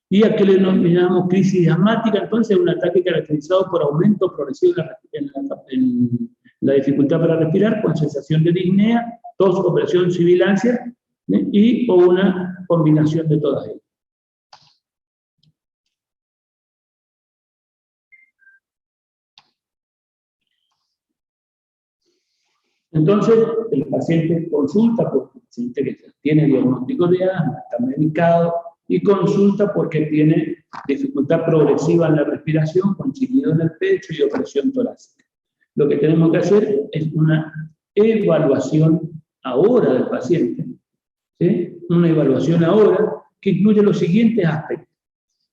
Y a qué le denominamos crisis asmática, entonces un ataque caracterizado por aumento progresivo en la dificultad para respirar, con sensación de disnea, tos o presión sibilancia, y o una combinación de todas ellas. Entonces, el paciente consulta porque siente que tiene diagnóstico de asma, está medicado, y consulta porque tiene dificultad progresiva en la respiración, con chillido en el pecho y opresión torácica. Lo que tenemos que hacer es una evaluación ahora del paciente, ¿sí? Una evaluación ahora que incluye los siguientes aspectos.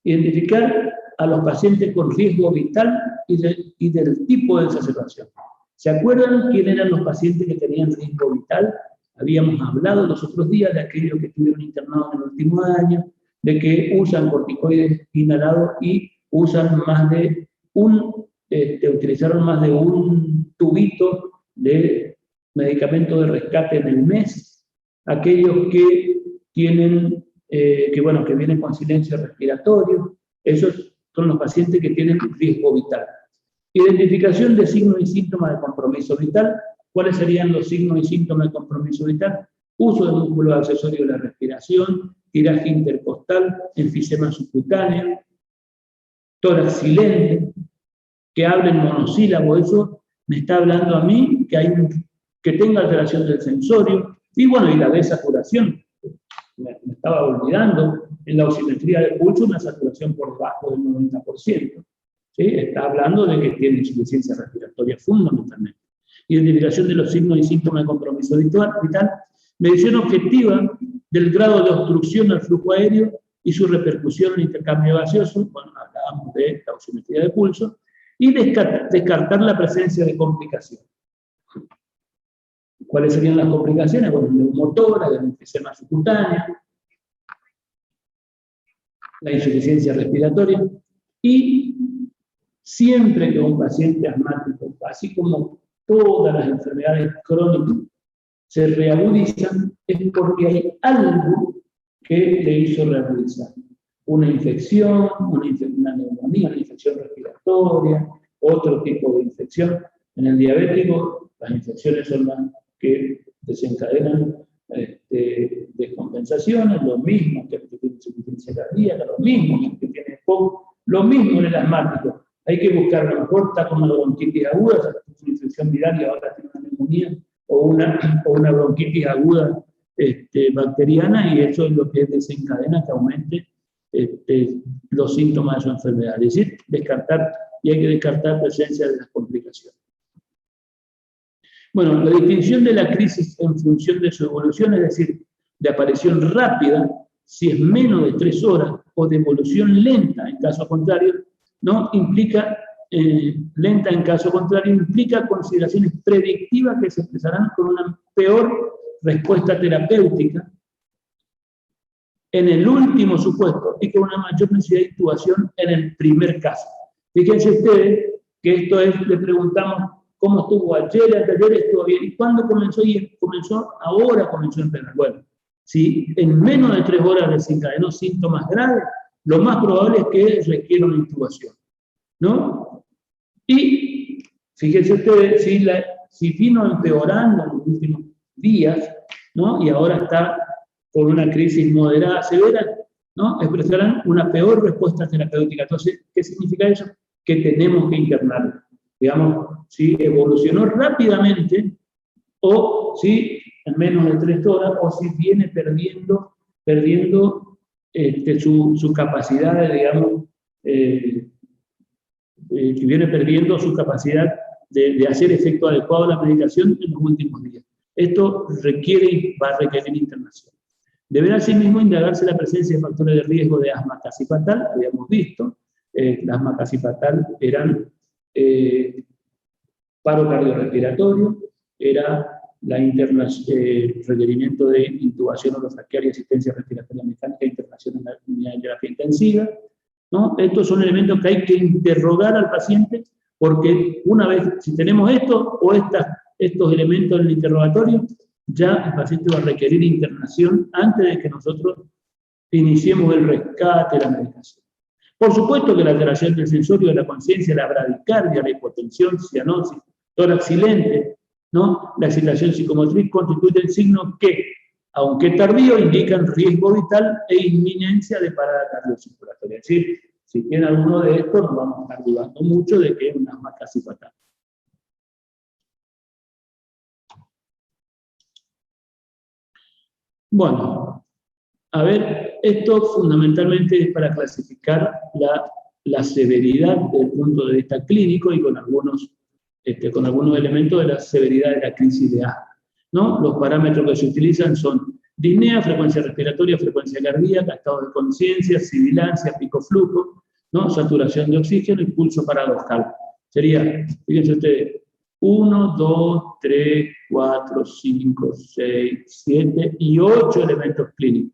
Identificar a los pacientes con riesgo vital y del tipo de exacerbación. ¿Se acuerdan quién eran los pacientes que tenían riesgo vital? Habíamos hablado los otros días de aquellos que estuvieron internados en el último año, de que usan corticoides inhalados y usan más de utilizaron más de un tubito de medicamento de rescate en el mes. Aquellos que tienen, que vienen con silencio respiratorio, esos son los pacientes que tienen riesgo vital. Identificación de signos y síntomas de compromiso vital. ¿Cuáles serían los signos y síntomas de compromiso vital? Uso de músculos accesorios de la respiración, tiraje intercostal, enfisema subcutáneo, tórax silente, que hablen monosílabo. Eso me está hablando a mí que tenga alteración del sensorio, y bueno, y la desaturación. Me estaba olvidando, en la oximetría del pulso una saturación por debajo del 90%. ¿Sí? Está hablando de que tiene insuficiencia respiratoria fundamentalmente. Identificación de los signos y síntomas de compromiso vital, medición objetiva del grado de obstrucción al flujo aéreo y su repercusión en el intercambio gaseoso, bueno, hablábamos de la oximetría de pulso, y descartar la presencia de complicaciones. ¿Cuáles serían las complicaciones? Bueno, el neumotórax, el enfisema subcutáneo, la insuficiencia respiratoria, y siempre que un paciente asmático, así como todas las enfermedades crónicas, se reagudizan, es porque hay algo que le hizo reagudizar. Una infección, una neumonía, una infección respiratoria, otro tipo de infección. En el diabético, las infecciones son las que desencadenan descompensaciones, lo mismo que el que tiene insuficiencia cardíaca, lo mismo que el que tiene POC, lo mismo en el asmático. Hay que buscar, a lo mejor está con una bronquitis aguda, una infección viral y ahora tiene una neumonía, o una bronquitis aguda bacteriana, y eso es lo que desencadena que aumente los síntomas de su enfermedad. Es decir, hay que descartar presencia de las complicaciones. Bueno, la distinción de la crisis en función de su evolución, es decir, de aparición rápida, si es menos de 3 horas, o de evolución lenta, en caso contrario, ¿no? Implica consideraciones predictivas que se expresarán con una peor respuesta terapéutica en el último supuesto y con una mayor necesidad de intubación en el primer caso. Fíjense ustedes que esto es, le preguntamos cómo estuvo ayer, anterior estuvo bien, y cuándo comenzó, y ahora comenzó a empeorar. Bueno, si en menos de 3 horas desencadenó síntomas graves, lo más probable es que requiera una intubación, ¿no? Y fíjense ustedes, si vino empeorando en los últimos días, ¿no? Y ahora está con una crisis moderada, severa, ¿no? Expresarán una peor respuesta terapéutica. Entonces, ¿qué significa eso? Que tenemos que internarlo. Digamos, si evolucionó rápidamente, o si en menos de 3 horas, o si viene perdiendo su capacidad de, digamos, que viene perdiendo su capacidad de hacer efecto adecuado a la medicación en los últimos días. Esto va a requerir internación. Deberá asimismo indagarse la presencia de factores de riesgo de asma casi fatal, habíamos visto, el asma casi fatal eran paro cardiorrespiratorio, era el requerimiento de intubación orotraqueal y asistencia respiratoria mecánica, internación en la unidad de terapia intensiva, ¿no? Estos son elementos que hay que interrogar al paciente, porque una vez, si tenemos esto o estos elementos en el interrogatorio, ya el paciente va a requerir internación antes de que nosotros iniciemos el rescate de la medicación. Por supuesto que la alteración del sensorio de la conciencia, la bradicardia, la hipotensión, cianosis, tórax silente, ¿no? La excitación psicomotriz constituyen signos que, aunque tardío, indican riesgo vital e inminencia de parada cardiocirculatoria. Es decir, si tiene alguno de estos, nos vamos a estar dudando mucho de que es un asma casi fatal. Bueno, a ver, esto fundamentalmente es para clasificar la severidad desde el punto de vista clínico y con algunos elementos de la severidad de la crisis de asma, ¿no? Los parámetros que se utilizan son disnea, frecuencia respiratoria, frecuencia cardíaca, estado de conciencia, sibilancia, pico flujo, ¿no? Saturación de oxígeno y pulso paradojal. Sería, fíjense ustedes, 1, 2, 3, 4, 5, 6, 7 y 8 elementos clínicos.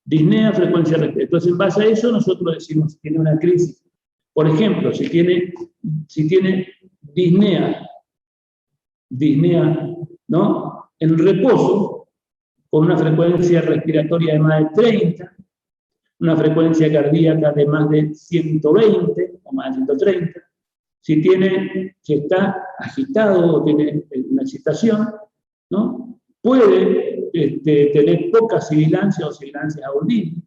Disnea, frecuencia respiratoria. Entonces, en base a eso, nosotros decimos si tiene una crisis. Por ejemplo, si tiene disnea, ¿no? En reposo, con una frecuencia respiratoria de más de 30, una frecuencia cardíaca de más de 120 o más de 130, si está agitado o tiene una excitación, ¿no? Puede tener poca sibilancia o sibilancia audible,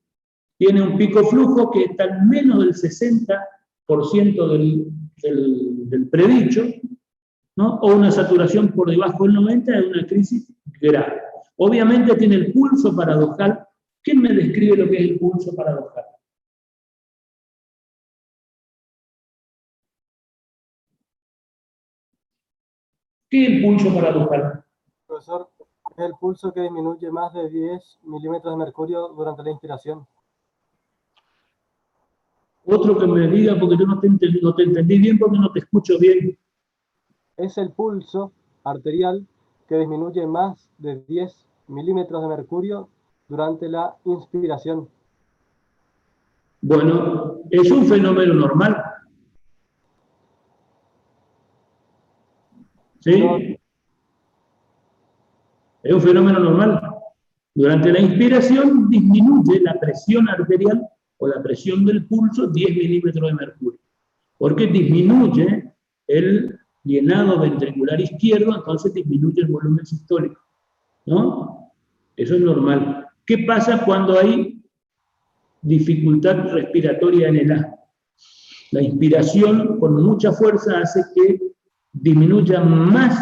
tiene un pico flujo que está al menos del 60% del predicho, ¿no? O una saturación por debajo del 90 de una crisis grave. Obviamente tiene el pulso paradojal. ¿Quién me describe lo que es el pulso paradojal? ¿Qué es el pulso paradojal? Profesor, es el pulso que disminuye más de 10 milímetros de mercurio durante la inspiración. Otro que me diga, porque yo no te entendí bien, porque no te escucho bien. Es el pulso arterial que disminuye más de 10 milímetros de mercurio durante la inspiración. Bueno, es un fenómeno normal. ¿Sí? No. Es un fenómeno normal. Durante la inspiración disminuye la presión arterial o la presión del pulso 10 milímetros de mercurio. Porque disminuye el llenado ventricular izquierdo, entonces disminuye el volumen sistólico, ¿no? Eso es normal. ¿Qué pasa cuando hay dificultad respiratoria en el asma? La inspiración con mucha fuerza hace que disminuya más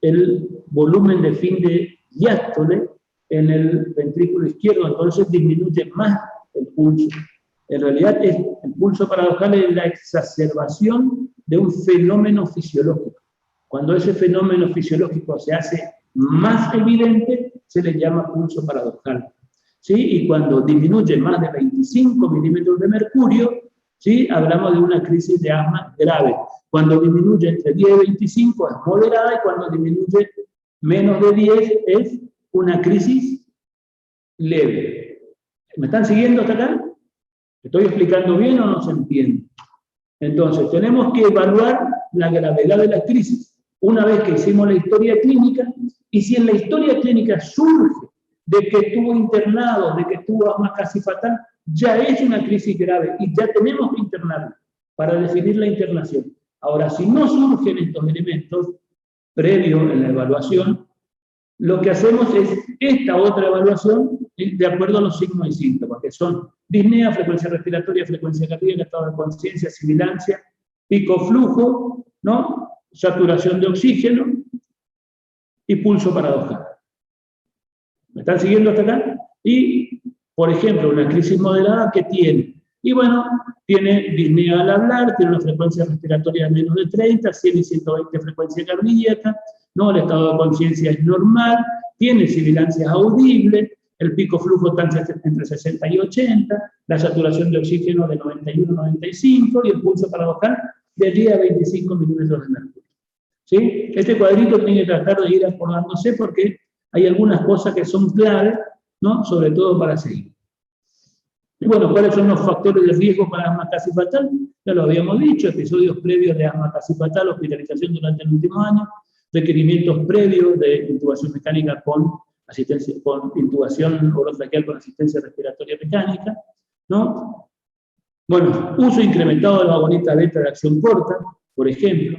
el volumen de fin de diástole en el ventrículo izquierdo, entonces disminuye más el pulso. En realidad, el pulso paradojal es la exacerbación de un fenómeno fisiológico. Cuando ese fenómeno fisiológico se hace más evidente, se le llama pulso paradojal. ¿Sí? Y cuando disminuye más de 25 milímetros de mercurio, ¿sí? Hablamos de una crisis de asma grave. Cuando disminuye entre 10 y 25 es moderada, y cuando disminuye menos de 10 es una crisis leve. ¿Me están siguiendo hasta acá? ¿Estoy explicando bien o no se entiende? Entonces, tenemos que evaluar la gravedad de la crisis una vez que hicimos la historia clínica, y si en la historia clínica surge de que estuvo internado, de que estuvo asma casi fatal, ya es una crisis grave y ya tenemos que internarlo para definir la internación. Ahora, si no surgen estos elementos previos en la evaluación, lo que hacemos es esta otra evaluación de acuerdo a los signos y síntomas, que son disnea, frecuencia respiratoria, frecuencia cardíaca, estado de conciencia, sibilancia, pico flujo, ¿no? Saturación de oxígeno y pulso paradojal. ¿Me están siguiendo hasta acá? Y, por ejemplo, una crisis moderada, ¿qué tiene? Y bueno, tiene disnea al hablar, tiene una frecuencia respiratoria de menos de 30, 100 y 120 frecuencia cardíaca, ¿no? El estado de conciencia es normal, tiene sibilancias audibles, el pico flujo está entre 60 y 80, la saturación de oxígeno de 91 a 95 y el pulso paradojal de 10 a 25 milímetros de mercurio. ¿Sí? Este cuadrito tiene que tratar de ir acordándose porque hay algunas cosas que son claves, ¿no? Sobre todo para seguir. Y bueno, ¿cuáles son los factores de riesgo para asma casi fatal? Ya lo habíamos dicho, episodios previos de asma casi fatal, hospitalización durante el último año, requerimientos previos de intubación mecánica con intubación orotraqueal con asistencia respiratoria mecánica, ¿no? Bueno, uso incrementado de la vagonita beta de acción corta, por ejemplo.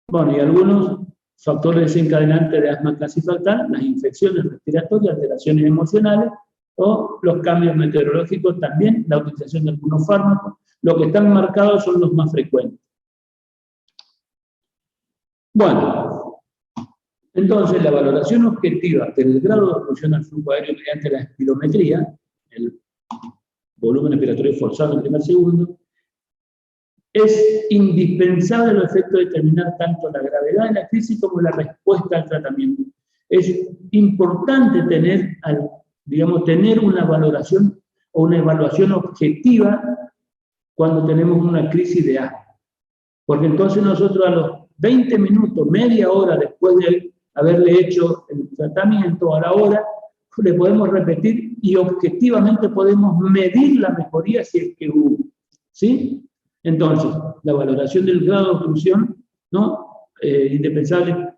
Bueno, y algunos factores desencadenantes de asma casi fatal, las infecciones respiratorias, alteraciones emocionales, o los cambios meteorológicos también, la utilización de algunos fármacos. Los que están marcados son los más frecuentes. Bueno, entonces la valoración objetiva del grado de obstrucción al flujo aéreo mediante la espirometría, el volumen expiratorio forzado en el primer segundo, es indispensable el efecto de determinar tanto la gravedad de la crisis como la respuesta al tratamiento. Es importante tener, tener una valoración o una evaluación objetiva cuando tenemos una crisis de asma. Porque entonces nosotros a los 20 minutos, media hora después de haberle hecho el tratamiento, a la hora, le podemos repetir y objetivamente podemos medir la mejoría si es que hubo. ¿Sí? Entonces, la valoración del grado de obstrucción, ¿no? Indispensable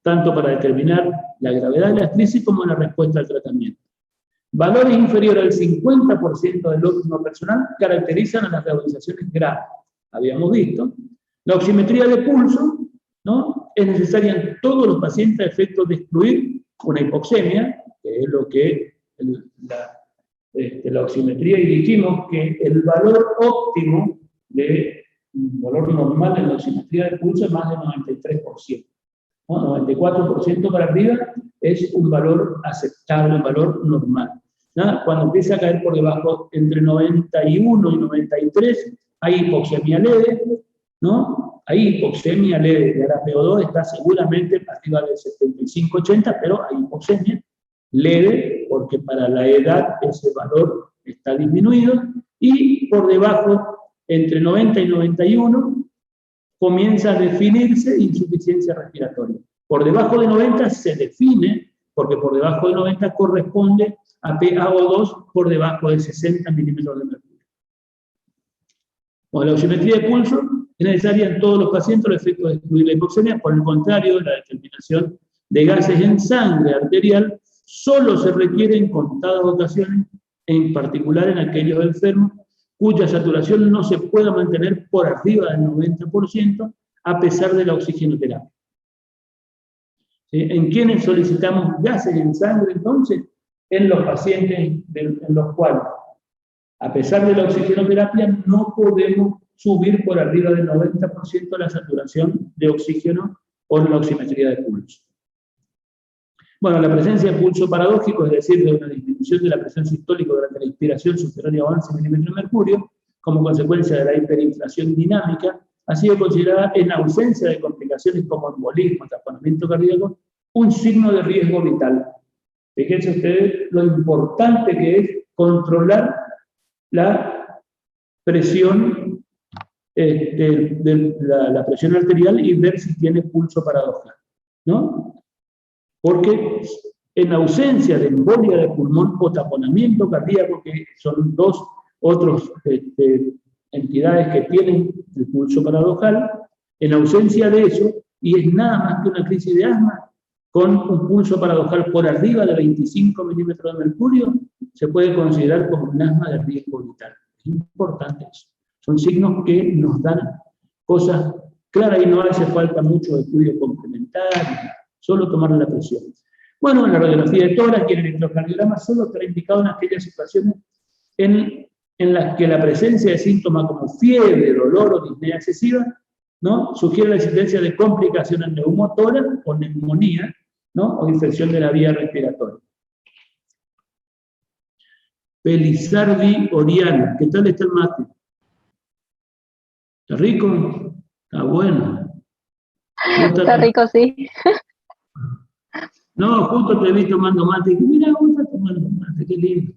tanto para determinar la gravedad de la crisis como la respuesta al tratamiento. Valores inferiores al 50% del óptimo personal caracterizan a las revalorizaciones graves. Habíamos visto. La oximetría de pulso, ¿no? Es necesaria en todos los pacientes a efectos de excluir una hipoxemia, que es lo que la oximetría, y dijimos que el valor óptimo de un valor normal en la oximetría de pulso es más del 93%. ¿No? 94% para arriba es un valor aceptable, un valor normal. ¿No? Cuando empieza a caer por debajo, entre 91 y 93, hay hipoxemia leve, ¿no? Hay hipoxemia leve, y la PO2 está seguramente arriba del 75-80, pero hay hipoxemia leve, porque para la edad ese valor está disminuido, y por debajo, entre 90 y 91, comienza a definirse insuficiencia respiratoria. Por debajo de 90 se define, porque por debajo de 90 corresponde a PaO2 por debajo de 60 milímetros de mercurio. Bueno, la oximetría de pulso es necesaria en todos los pacientes al efecto de excluir la hipoxemia. Por el contrario, la determinación de gases en sangre arterial solo se requiere en contadas ocasiones, en particular en aquellos enfermos cuya saturación no se pueda mantener por arriba del 90% a pesar de la oxigenoterapia. ¿Sí? ¿En quiénes solicitamos gases en sangre entonces? En los pacientes en los cuales, a pesar de la oxigenoterapia, no podemos subir por arriba del 90% la saturación de oxígeno con la oximetría de pulso. Bueno, la presencia de pulso paradójico, es decir, de una disminución de la presión sistólica durante la inspiración superior a 11 milímetros de mercurio, como consecuencia de la hiperinflación dinámica, ha sido considerada, en ausencia de complicaciones como embolismo, taponamiento cardíaco, un signo de riesgo vital. Fíjense ustedes lo importante que es controlar la presión, la presión arterial y ver si tiene pulso paradojal, ¿no? Porque en ausencia de embolia de pulmón o taponamiento cardíaco, que son dos otras entidades que tienen el pulso paradojal, en ausencia de eso, y es nada más que una crisis de asma, con un pulso paradojal por arriba de 25 milímetros de mercurio, se puede considerar como un asma de riesgo vital. Es importante eso. Son signos que nos dan cosas claras y no hace falta mucho estudio complementario, solo tomar la presión. Bueno, la radiografía de tórax y el electrocardiograma solo estará indicado en aquellas situaciones en las que la presencia de síntomas como fiebre, dolor o disnea excesiva, ¿no?, sugiere la existencia de complicaciones neumotórax o neumonía, ¿no?, o infección de la vía respiratoria. Pelizardi Oriana, ¿qué tal está el mate? ¿Está rico? Está bueno. Está rico, sí. No, justo te vi tomando mate. Y mira, vos estás tomando mate, qué lindo.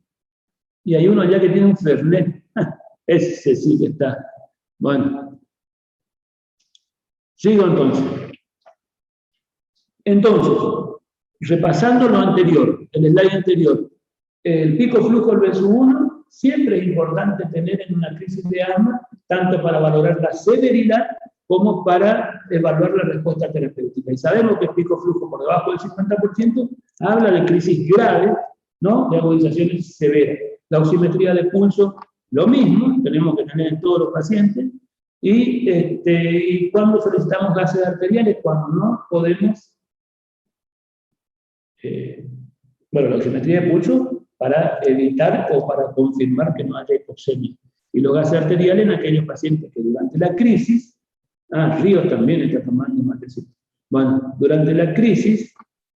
Y hay uno allá que tiene un Fernet. Ese sí que está. Bueno. Sigo entonces. Entonces, repasando lo anterior, el slide anterior, el pico flujo del BSU1 siempre es importante tener en una crisis de asma, tanto para valorar la severidad como para evaluar la respuesta terapéutica. Y sabemos que el pico flujo por debajo del 50% habla de crisis grave, ¿no?, de agudizaciones severas. La oximetría de pulso, lo mismo, tenemos que tener en todos los pacientes. Y cuando solicitamos gases arteriales, cuando no podemos, la oximetría de pulso para evitar o para confirmar que no haya hipoxemia. Y los gases arteriales en aquellos pacientes que durante la crisis, Ríos también está tomando matecito. Bueno, durante la crisis,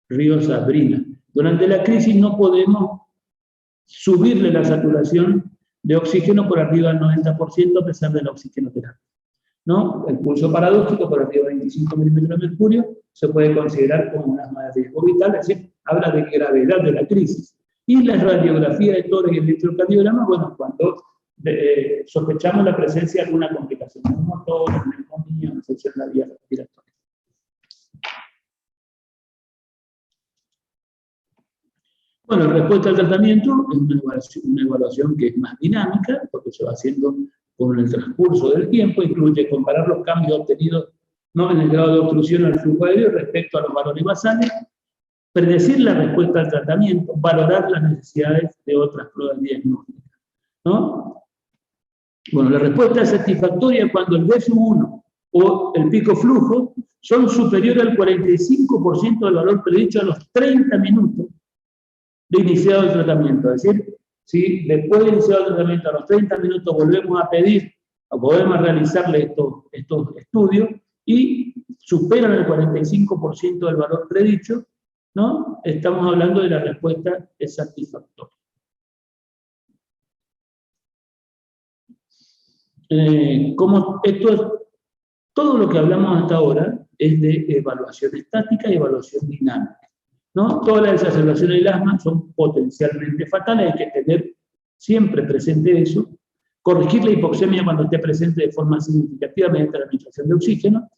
Ríos Sabrina, durante la crisis no podemos subirle la saturación de oxígeno por arriba del 90% a pesar de la oxigenoterapia, ¿no? El pulso paradójico por arriba de 25 milímetros de mercurio se puede considerar como un asma de riesgo vital, es decir, habla de gravedad de la crisis. Y la radiografía de tórax y el electrocardiograma, bueno, cuando sospechamos la presencia de alguna complicación, neumotórax, neumonía, infección de la vía respiratoria. Bueno, la respuesta al tratamiento es una evaluación que es más dinámica, porque se va haciendo con el transcurso del tiempo, incluye comparar los cambios obtenidos, ¿no?, en el grado de obstrucción al flujo aéreo respecto a los valores basales, predecir la respuesta al tratamiento, valorar las necesidades de otras pruebas diagnósticas, ¿no? Bueno, la respuesta es satisfactoria cuando el BSU1 o el pico flujo son superiores al 45% del valor predicho a los 30 minutos de iniciado el tratamiento. Es decir, si después de iniciado el tratamiento a los 30 minutos volvemos a pedir o podemos realizarle estos estudios y superan el 45% del valor predicho, ¿no?, estamos hablando de la respuesta es satisfactoria. Como todo lo que hablamos hasta ahora es de evaluación estática y evaluación dinámica, ¿no? Todas las exacerbaciones del asma son potencialmente fatales, hay que tener siempre presente eso, corregir la hipoxemia cuando esté presente de forma significativa mediante la administración de oxígeno,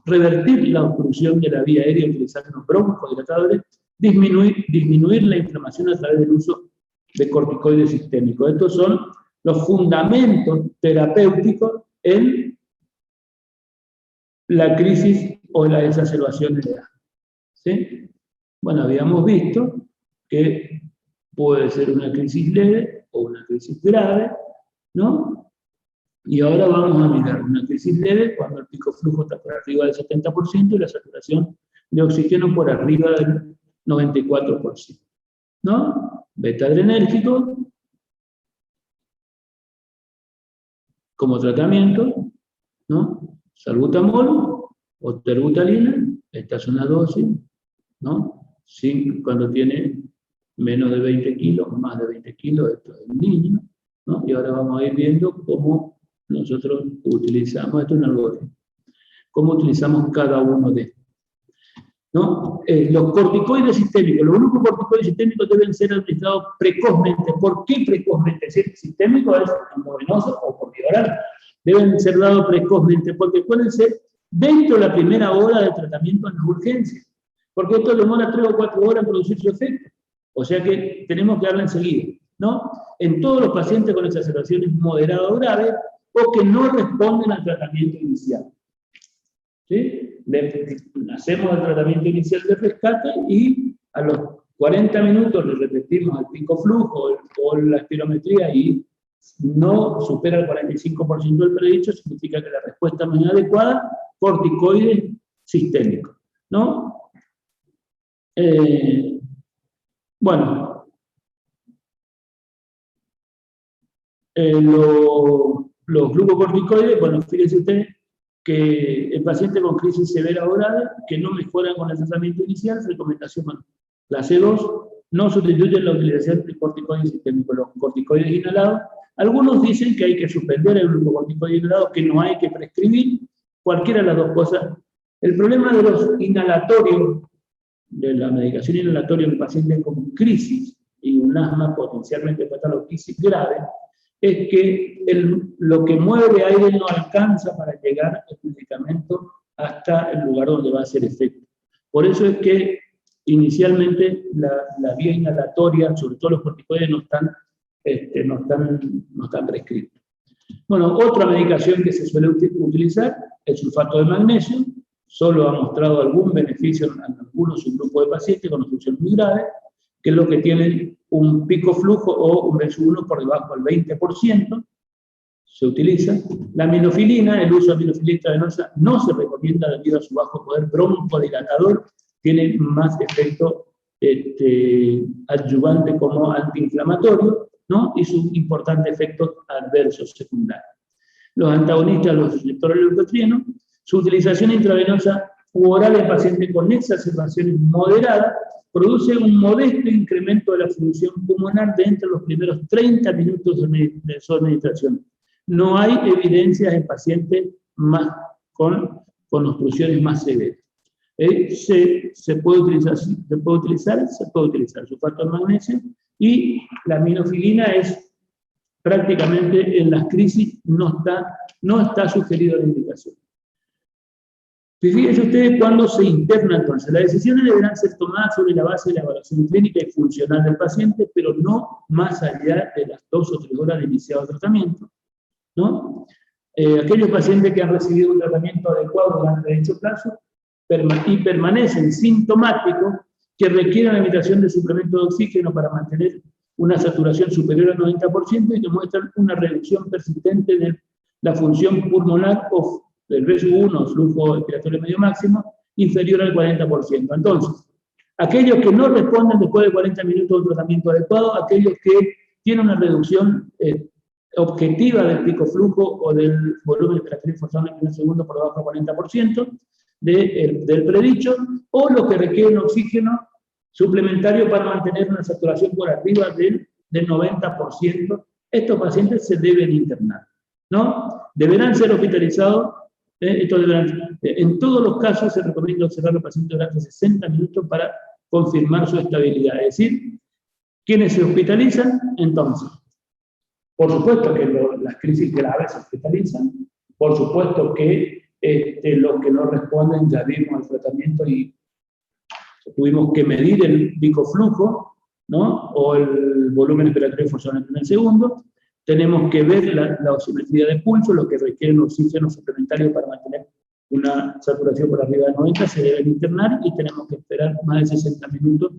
revertir la obstrucción de la vía aérea utilizando broncodilatadores, disminuir la inflamación a través del uso de corticoides sistémicos. Estos son los fundamentos terapéuticos en la crisis o las exacerbaciones de asma, ¿sí? Bueno, habíamos visto que puede ser una crisis leve o una crisis grave, ¿no? Y ahora vamos a mirar una crisis leve cuando el pico flujo está por arriba del 70% y la saturación de oxígeno por arriba del 94%, ¿no? Beta adrenérgico como tratamiento, ¿no? Salbutamol o terbutalina, esta es una dosis, ¿no? Cuando tiene menos de 20 kilos o más de 20 kilos, esto es un niño, ¿no? Y ahora vamos a ir viendo cómo nosotros utilizamos, esto es un algoritmo, cómo utilizamos cada uno de estos, ¿no? Los corticoides sistémicos, los glucocorticoides sistémicos deben ser administrados precozmente. ¿Por qué precozmente? Si es sistémico es endovenoso o por vía oral. Deben ser dados precozmente porque pueden ser dentro de la primera hora de tratamiento en la urgencia. Porque esto demora 3 o 4 horas en producir su efecto. O sea que tenemos que darle enseguida, ¿no? En todos los pacientes con exacerbaciones moderadas o graves o que no responden al tratamiento inicial. ¿Sí? Hacemos el tratamiento inicial de rescate y a los 40 minutos le repetimos el pico flujo o la espirometría y no supera el 45% del predicho, significa que la respuesta no es adecuada, corticoide sistémico, ¿no? Bueno, los glucocorticoides, bueno, fíjense ustedes que el paciente con crisis severa o grave, que no mejora con el tratamiento inicial, recomendación, bueno, la C2 no sustituye la utilización de corticoides sistémicos, los corticoides inhalados. Algunos dicen que hay que suspender el glucocorticoide inhalado, que no hay que prescribir, cualquiera de las dos cosas. El problema de los inhalatorios, de la medicación inhalatoria en el paciente con crisis y un asma potencialmente fatal o crisis grave, es que lo que mueve aire no alcanza para llegar el medicamento hasta el lugar donde va a hacer efecto. Por eso es que inicialmente la vía inhalatoria, sobre todo los corticoides, no están prescritos. Bueno, otra medicación que se suele utilizar, el sulfato de magnesio, solo ha mostrado algún beneficio en algunos subgrupos de pacientes con obstrucción muy grave, que es lo que tienen un pico flujo o un BSU1 por debajo del 20%, se utiliza. La aminofilina, el uso de aminofilina intravenosa no se recomienda debido a su bajo poder broncodilatador, tiene más efecto adyuvante como antiinflamatorio, ¿no? Y su importante efecto adverso secundario. Los antagonistas, los receptores leucotrienos, su utilización intravenosa u oral en pacientes con exacerbaciones moderadas produce un modesto incremento de la función pulmonar dentro de los primeros 30 minutos de su administración. No hay evidencias en pacientes con obstrucciones más severas. Se puede utilizar sulfato de magnesio, y la aminofilina es prácticamente en las crisis no está sugerido la indicación. Fíjense ustedes cuando se interna entonces. Las decisiones deberán ser tomadas sobre la base de la evaluación clínica y funcional del paciente, pero no más allá de las 2 o 3 horas de iniciado el tratamiento, ¿no? Aquellos pacientes que han recibido un tratamiento adecuado durante dicho plazo y permanecen sintomáticos, que requieren la limitación de suplemento de oxígeno para mantener una saturación superior al 90% y que muestran una reducción persistente de la función pulmonar o del BSU1, flujo expiratorio medio máximo, inferior al 40%. Entonces, aquellos que no responden después de 40 minutos de un tratamiento adecuado, aquellos que tienen una reducción objetiva del pico flujo o del volumen expiratorio forzado en el primer segundo por debajo del 40% del predicho, o los que requieren oxígeno suplementario para mantener una saturación por arriba del 90%, estos pacientes se deben internar, ¿no? Deberán ser hospitalizados. En todos los casos se recomienda observar al paciente durante 60 minutos para confirmar su estabilidad. Es decir, ¿quiénes se hospitalizan? Entonces, por supuesto que las crisis graves se hospitalizan, por supuesto que los que no responden ya vimos el tratamiento y tuvimos que medir el picoflujo, ¿no? O el volumen expiratorio forzado en el segundo. Tenemos que ver la oximetría de pulso, los que requieren oxígeno suplementario para mantener una saturación por arriba de 90, se deben internar y tenemos que esperar más de 60 minutos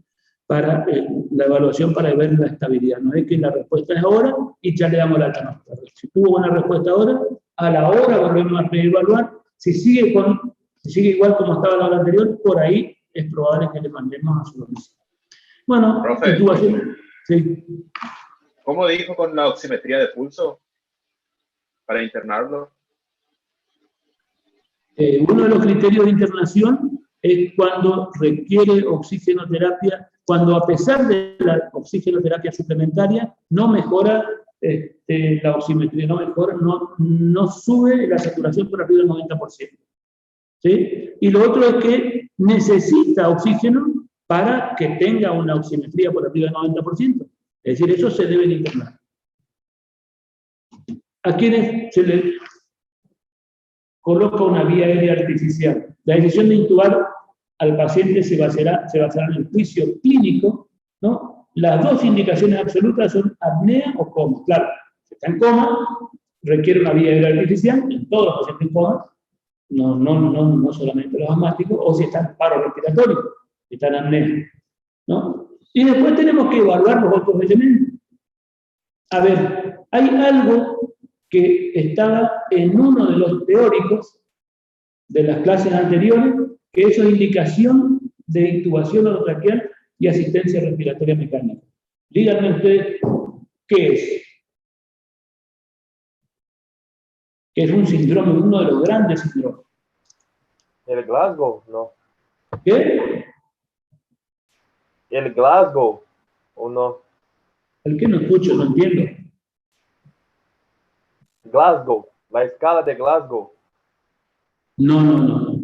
para la evaluación para ver la estabilidad. No es que la respuesta es ahora y ya le damos la alta. Si tuvo buena respuesta ahora, a la hora volvemos a reevaluar. Si sigue igual como estaba la hora anterior, por ahí es probable que le mandemos a su domicilio. Bueno, intubación. Sí. ¿Cómo dijo con la oximetría de pulso para internarlo? Uno de los criterios de internación es cuando requiere oxigenoterapia, cuando a pesar de la oxigenoterapia suplementaria no mejora la oximetría, no sube la saturación por arriba del 90%. ¿Sí? Y lo otro es que necesita oxígeno para que tenga una oximetría por arriba del 90%. Es decir, eso se debe internar. ¿A quienes se les coloca una vía aérea artificial? La decisión de intubar al paciente se basará en el juicio clínico, ¿no? Las dos indicaciones absolutas son apnea o coma. Claro, si está en coma, requiere una vía aérea artificial, en todos los pacientes en coma, no solamente los asmáticos, o si están en paro respiratorio, si están en apnea, ¿no? Y después tenemos que evaluar los otros elementos. A ver, hay algo que estaba en uno de los teóricos de las clases anteriores, que eso es indicación de intubación orotraqueal y asistencia respiratoria mecánica. Díganme ustedes, ¿qué es? Que es un síndrome, uno de los grandes síndromes. El Glasgow, no. ¿Qué? El Glasgow, ¿o no? ¿El que no escucho? No entiendo. Glasgow, la escala de Glasgow. No.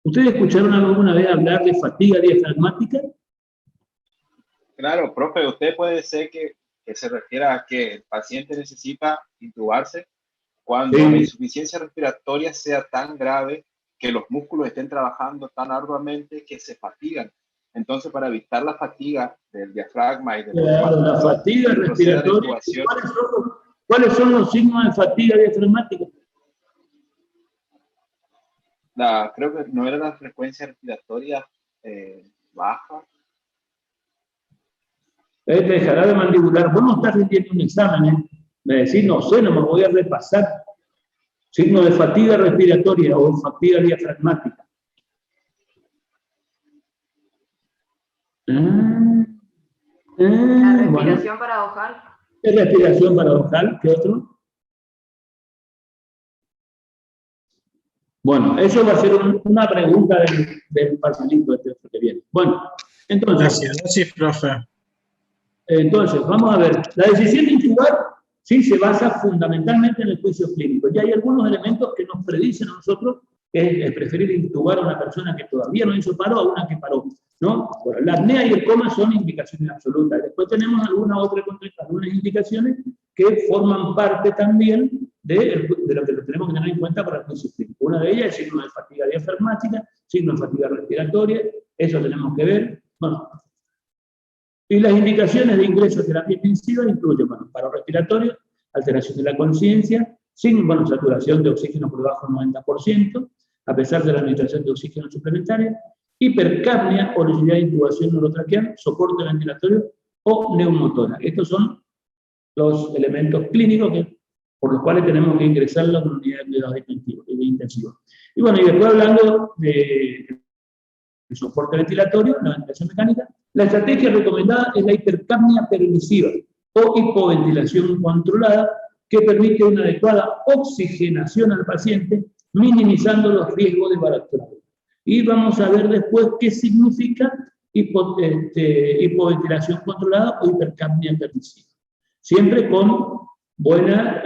¿Ustedes escucharon alguna vez hablar de fatiga diafragmática? Claro, profe, usted puede ser que se refiera a que el paciente necesita intubarse cuando la insuficiencia respiratoria sea tan grave que los músculos estén trabajando tan arduamente que se fatigan. Entonces, para evitar la fatiga del diafragma y del la fatiga respiratoria. ¿Cuáles son los signos de fatiga diafragmática? Creo que no era la frecuencia respiratoria baja. Te dejará de mandibular. Vos no estás rindiendo un examen, ¿eh? Me decís, no sé, no me voy a repasar. Signo de fatiga respiratoria o fatiga diafragmática. La respiración paradojal. ¿Qué respiración paradojal? ¿Qué otro? Bueno, eso va a ser una pregunta del parcialito que viene. Bueno, entonces... Gracias, profe. Entonces, vamos a ver. La decisión de intubar sí se basa fundamentalmente en el juicio clínico. Y hay algunos elementos que nos predicen a nosotros que es preferir intubar a una persona que todavía no hizo paro a una que paró, ¿no? Bueno, la apnea y el coma son indicaciones absolutas. Después tenemos algunas indicaciones que forman parte también de lo que tenemos que tener en cuenta para el juicio clínico. Una de ellas es el signo de fatiga diafragmática, signo de fatiga respiratoria, eso tenemos que ver. Bueno, y las indicaciones de ingreso a terapia intensiva incluyen, bueno, paro respiratorio, alteración de la conciencia, saturación de oxígeno por debajo del 90%, a pesar de la administración de oxígeno suplementaria, hipercapnia o necesidad de intubación neurotraqueal, soporte ventilatorio o neumotora. Estos son los elementos clínicos por los cuales tenemos que ingresar a la unidad de cuidados intensivos. Y bueno, y después hablando de soporte ventilatorio, la ventilación mecánica, la estrategia recomendada es la hipercapnia permisiva o hipoventilación controlada, que permite una adecuada oxigenación al paciente, minimizando los riesgos de baractología. Y vamos a ver después qué significa hipoventilación controlada o hipercapnia permisiva. Siempre con buena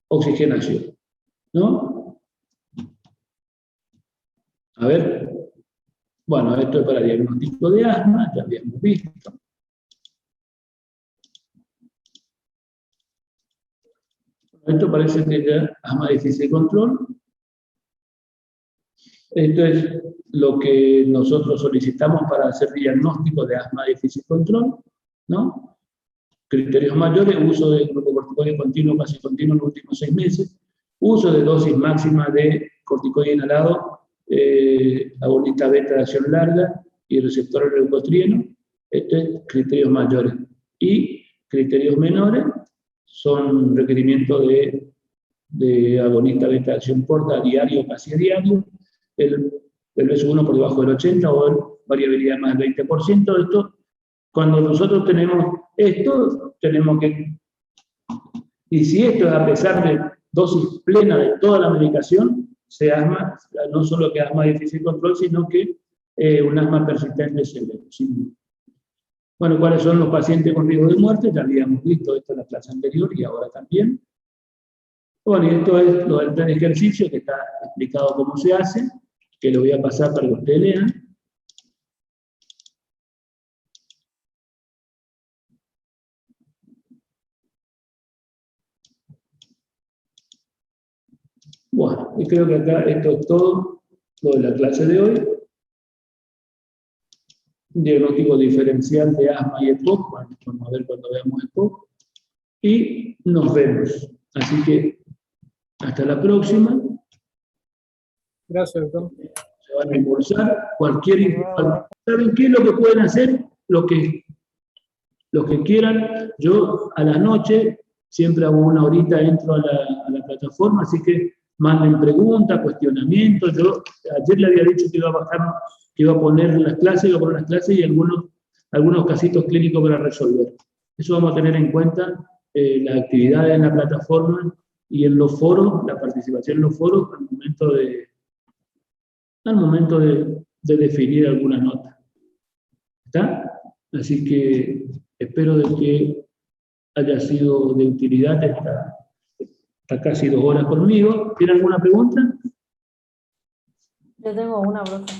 oxigenación, ¿no? A ver, bueno, esto es para diagnóstico de asma, ya habíamos visto. Esto parece que ya asma difícil de control. Esto es lo que nosotros solicitamos para hacer diagnóstico de asma difícil de control, ¿no? Criterios mayores, uso de glucocorticoide continuo, casi continuo en los últimos 6 meses, uso de dosis máxima de corticoide inhalado, agonista beta de acción larga y receptor leucotrieno. Esto es criterios mayores. Y criterios menores son requerimientos de agonista beta de acción corta diario o casi a diario, el BSO1 por debajo del 80 o variabilidad más del 20%. De esto, cuando nosotros tenemos esto, tenemos que... Y si esto es a pesar de dosis plena de toda la medicación, se asma, no solo que asma difícil de control, sino que un asma persistente severo. ¿Sí? Bueno, ¿cuáles son los pacientes con riesgo de muerte? Ya habíamos visto esto en la clase anterior y ahora también. Bueno, y esto es lo del plan de ejercicio, que está explicado cómo se hace, que lo voy a pasar para que ustedes lean. Bueno, y creo que acá esto es todo lo de la clase de hoy. Diagnóstico diferencial de asma y EPOC. Bueno, vamos a ver cuando veamos EPOC. Y nos vemos. Así que hasta la próxima. Gracias, doctor. Se van a impulsar ¿Saben qué es lo que pueden hacer? Lo que quieran. Yo a la noche siempre hago una horita, entro a la plataforma, así que manden preguntas, cuestionamientos. Yo ayer le había dicho que iba a bajar, que iba a poner las clases, y algunos casitos clínicos para resolver. Eso vamos a tener en cuenta, las actividades en la plataforma y en los foros, la participación en los foros al momento de definir alguna nota. ¿Está? Así que espero de que haya sido de utilidad está casi 2 horas conmigo. ¿Tiene alguna pregunta? Yo tengo una, profe.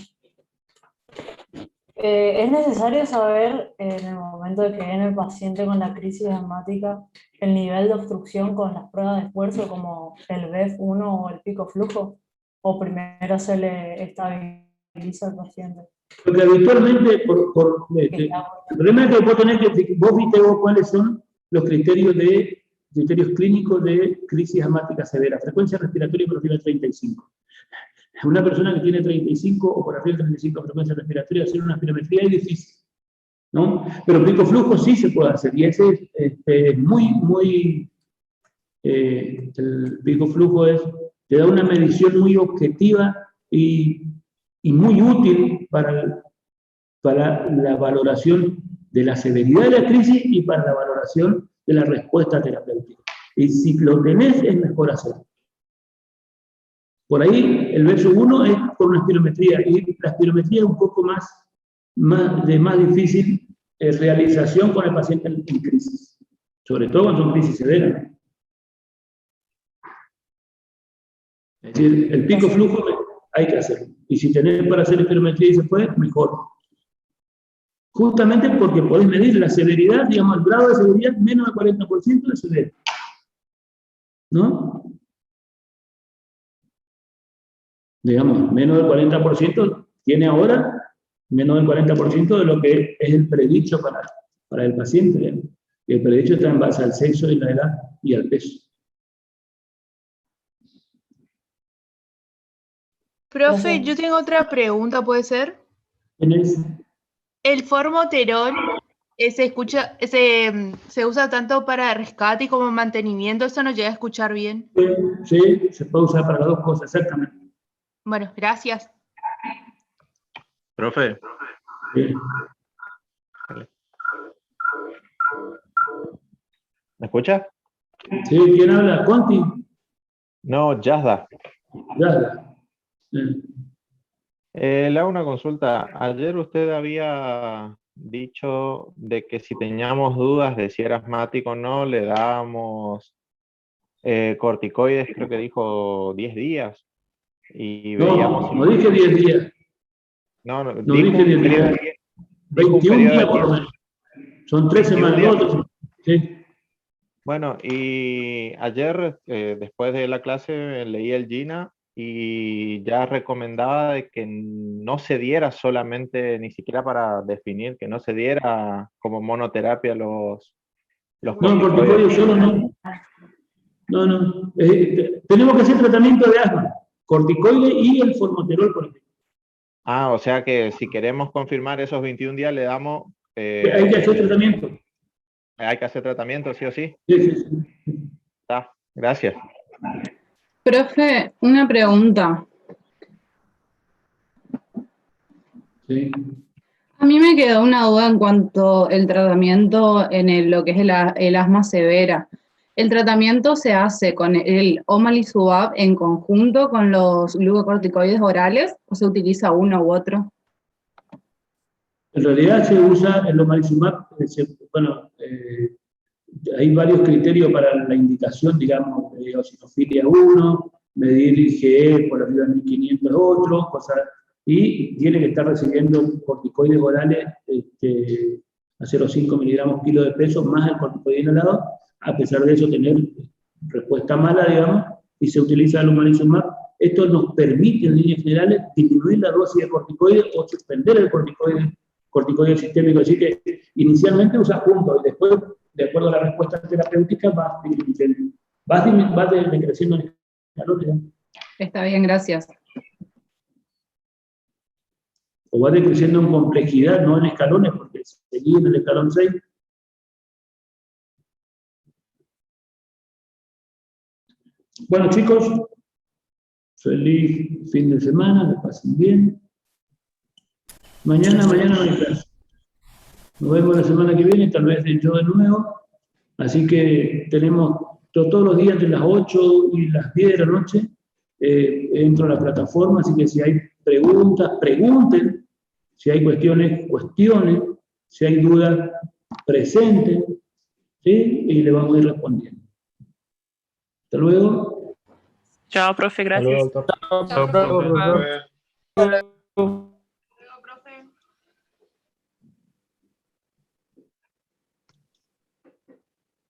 ¿Es necesario saber en el momento de que viene el paciente con la crisis asmática el nivel de obstrucción con las pruebas de esfuerzo como el BEF1 o el pico flujo? ¿O primero se le estabiliza al paciente? Porque habitualmente, el problema es que vos viste cuáles son los criterios clínicos de crisis asmática severa. Frecuencia respiratoria por arriba de 35. Una persona que tiene 35 o por arriba de 35 frecuencia respiratoria, hacer una espirometría es difícil, ¿no? Pero pico flujo sí se puede hacer, y ese es muy, el pico flujo te da una medición muy objetiva y muy útil para la valoración de la severidad de la crisis y para la valoración de la respuesta terapéutica. Y si lo tenés, es mejor hacerlo. Por ahí, el verso 1 es con una espirometría, y la espirometría es un poco más difícil realización con el paciente en crisis, sobre todo cuando son crisis severas. Es decir, el pico flujo hay que hacerlo, y si tenés para hacer espirometría y se puede, mejor. Justamente porque podés medir la severidad, digamos, el grado de severidad menos del 40% de severo, ¿no? Digamos, menos del 40% tiene ahora, menos del 40% de lo que es el predicho para el paciente, ¿eh? Y el predicho está en base al sexo y la edad y al peso. Profe, yo tengo otra pregunta, ¿puede ser? ¿Tenés? El formoterol se usa tanto para rescate como mantenimiento, ¿eso no llega a escuchar bien? Sí, se puede usar para las dos cosas, exactamente. Bueno, gracias. Profe. Sí. ¿Me escucha? Sí, ¿quién habla? ¿Conti? No, Yazda. Yazda. Sí. Le hago una consulta. Ayer usted había dicho de que si teníamos dudas de si era asmático o no, le dábamos corticoides, creo que dijo 10 días. Y veíamos... No dije 10 días. No dije 10 días. 21 días por lo menos. Son 3 semanas. Sí. Bueno, y ayer, después de la clase, leí el GINA y ya recomendaba de que no se diera solamente, ni siquiera para definir, que no se diera como monoterapia los corticoides solo no. No. Tenemos que hacer tratamiento de asma, corticoide y el formoterol, por ejemplo. Ah, o sea que si queremos confirmar esos 21 días, le damos... hay que hacer tratamiento. Hay que hacer tratamiento, sí o sí. Sí. Está, gracias. Profe, una pregunta. Sí. A mí me quedó una duda en cuanto al tratamiento en lo que es el asma severa. ¿El tratamiento se hace con el omalizumab en conjunto con los glucocorticoides orales o se utiliza uno u otro? En realidad se usa el omalizumab, hay varios criterios para la indicación, digamos, de eosinofilia 1, medir IgE por arriba de 1500 otros, cosas, y tiene que estar recibiendo corticoides orales a 0,5 miligramos kilo de peso más el corticoide inhalado, a pesar de eso tener respuesta mala, digamos, y se utiliza el omalizumab. Esto nos permite en líneas generales disminuir la dosis de corticoides o suspender el corticoide sistémico, así que inicialmente usa juntos y después, de acuerdo a la respuesta terapéutica, va decreciendo en escalones. Está bien, gracias. O va decreciendo en complejidad, no en escalones, porque seguí en el escalón 6. Bueno, chicos, Feliz fin de semana, que pasen bien. Mañana no hay clase. Nos vemos la semana que viene, tal vez yo de nuevo. Así que tenemos todos los días entre las 8 y las 10 de la noche. Entro a la plataforma, así que si hay preguntas, pregunten. Si hay cuestiones, cuestionen. Si hay dudas, presenten. ¿Sí? Y le vamos a ir respondiendo. Hasta luego. Chao, profe, gracias. Chao, profe.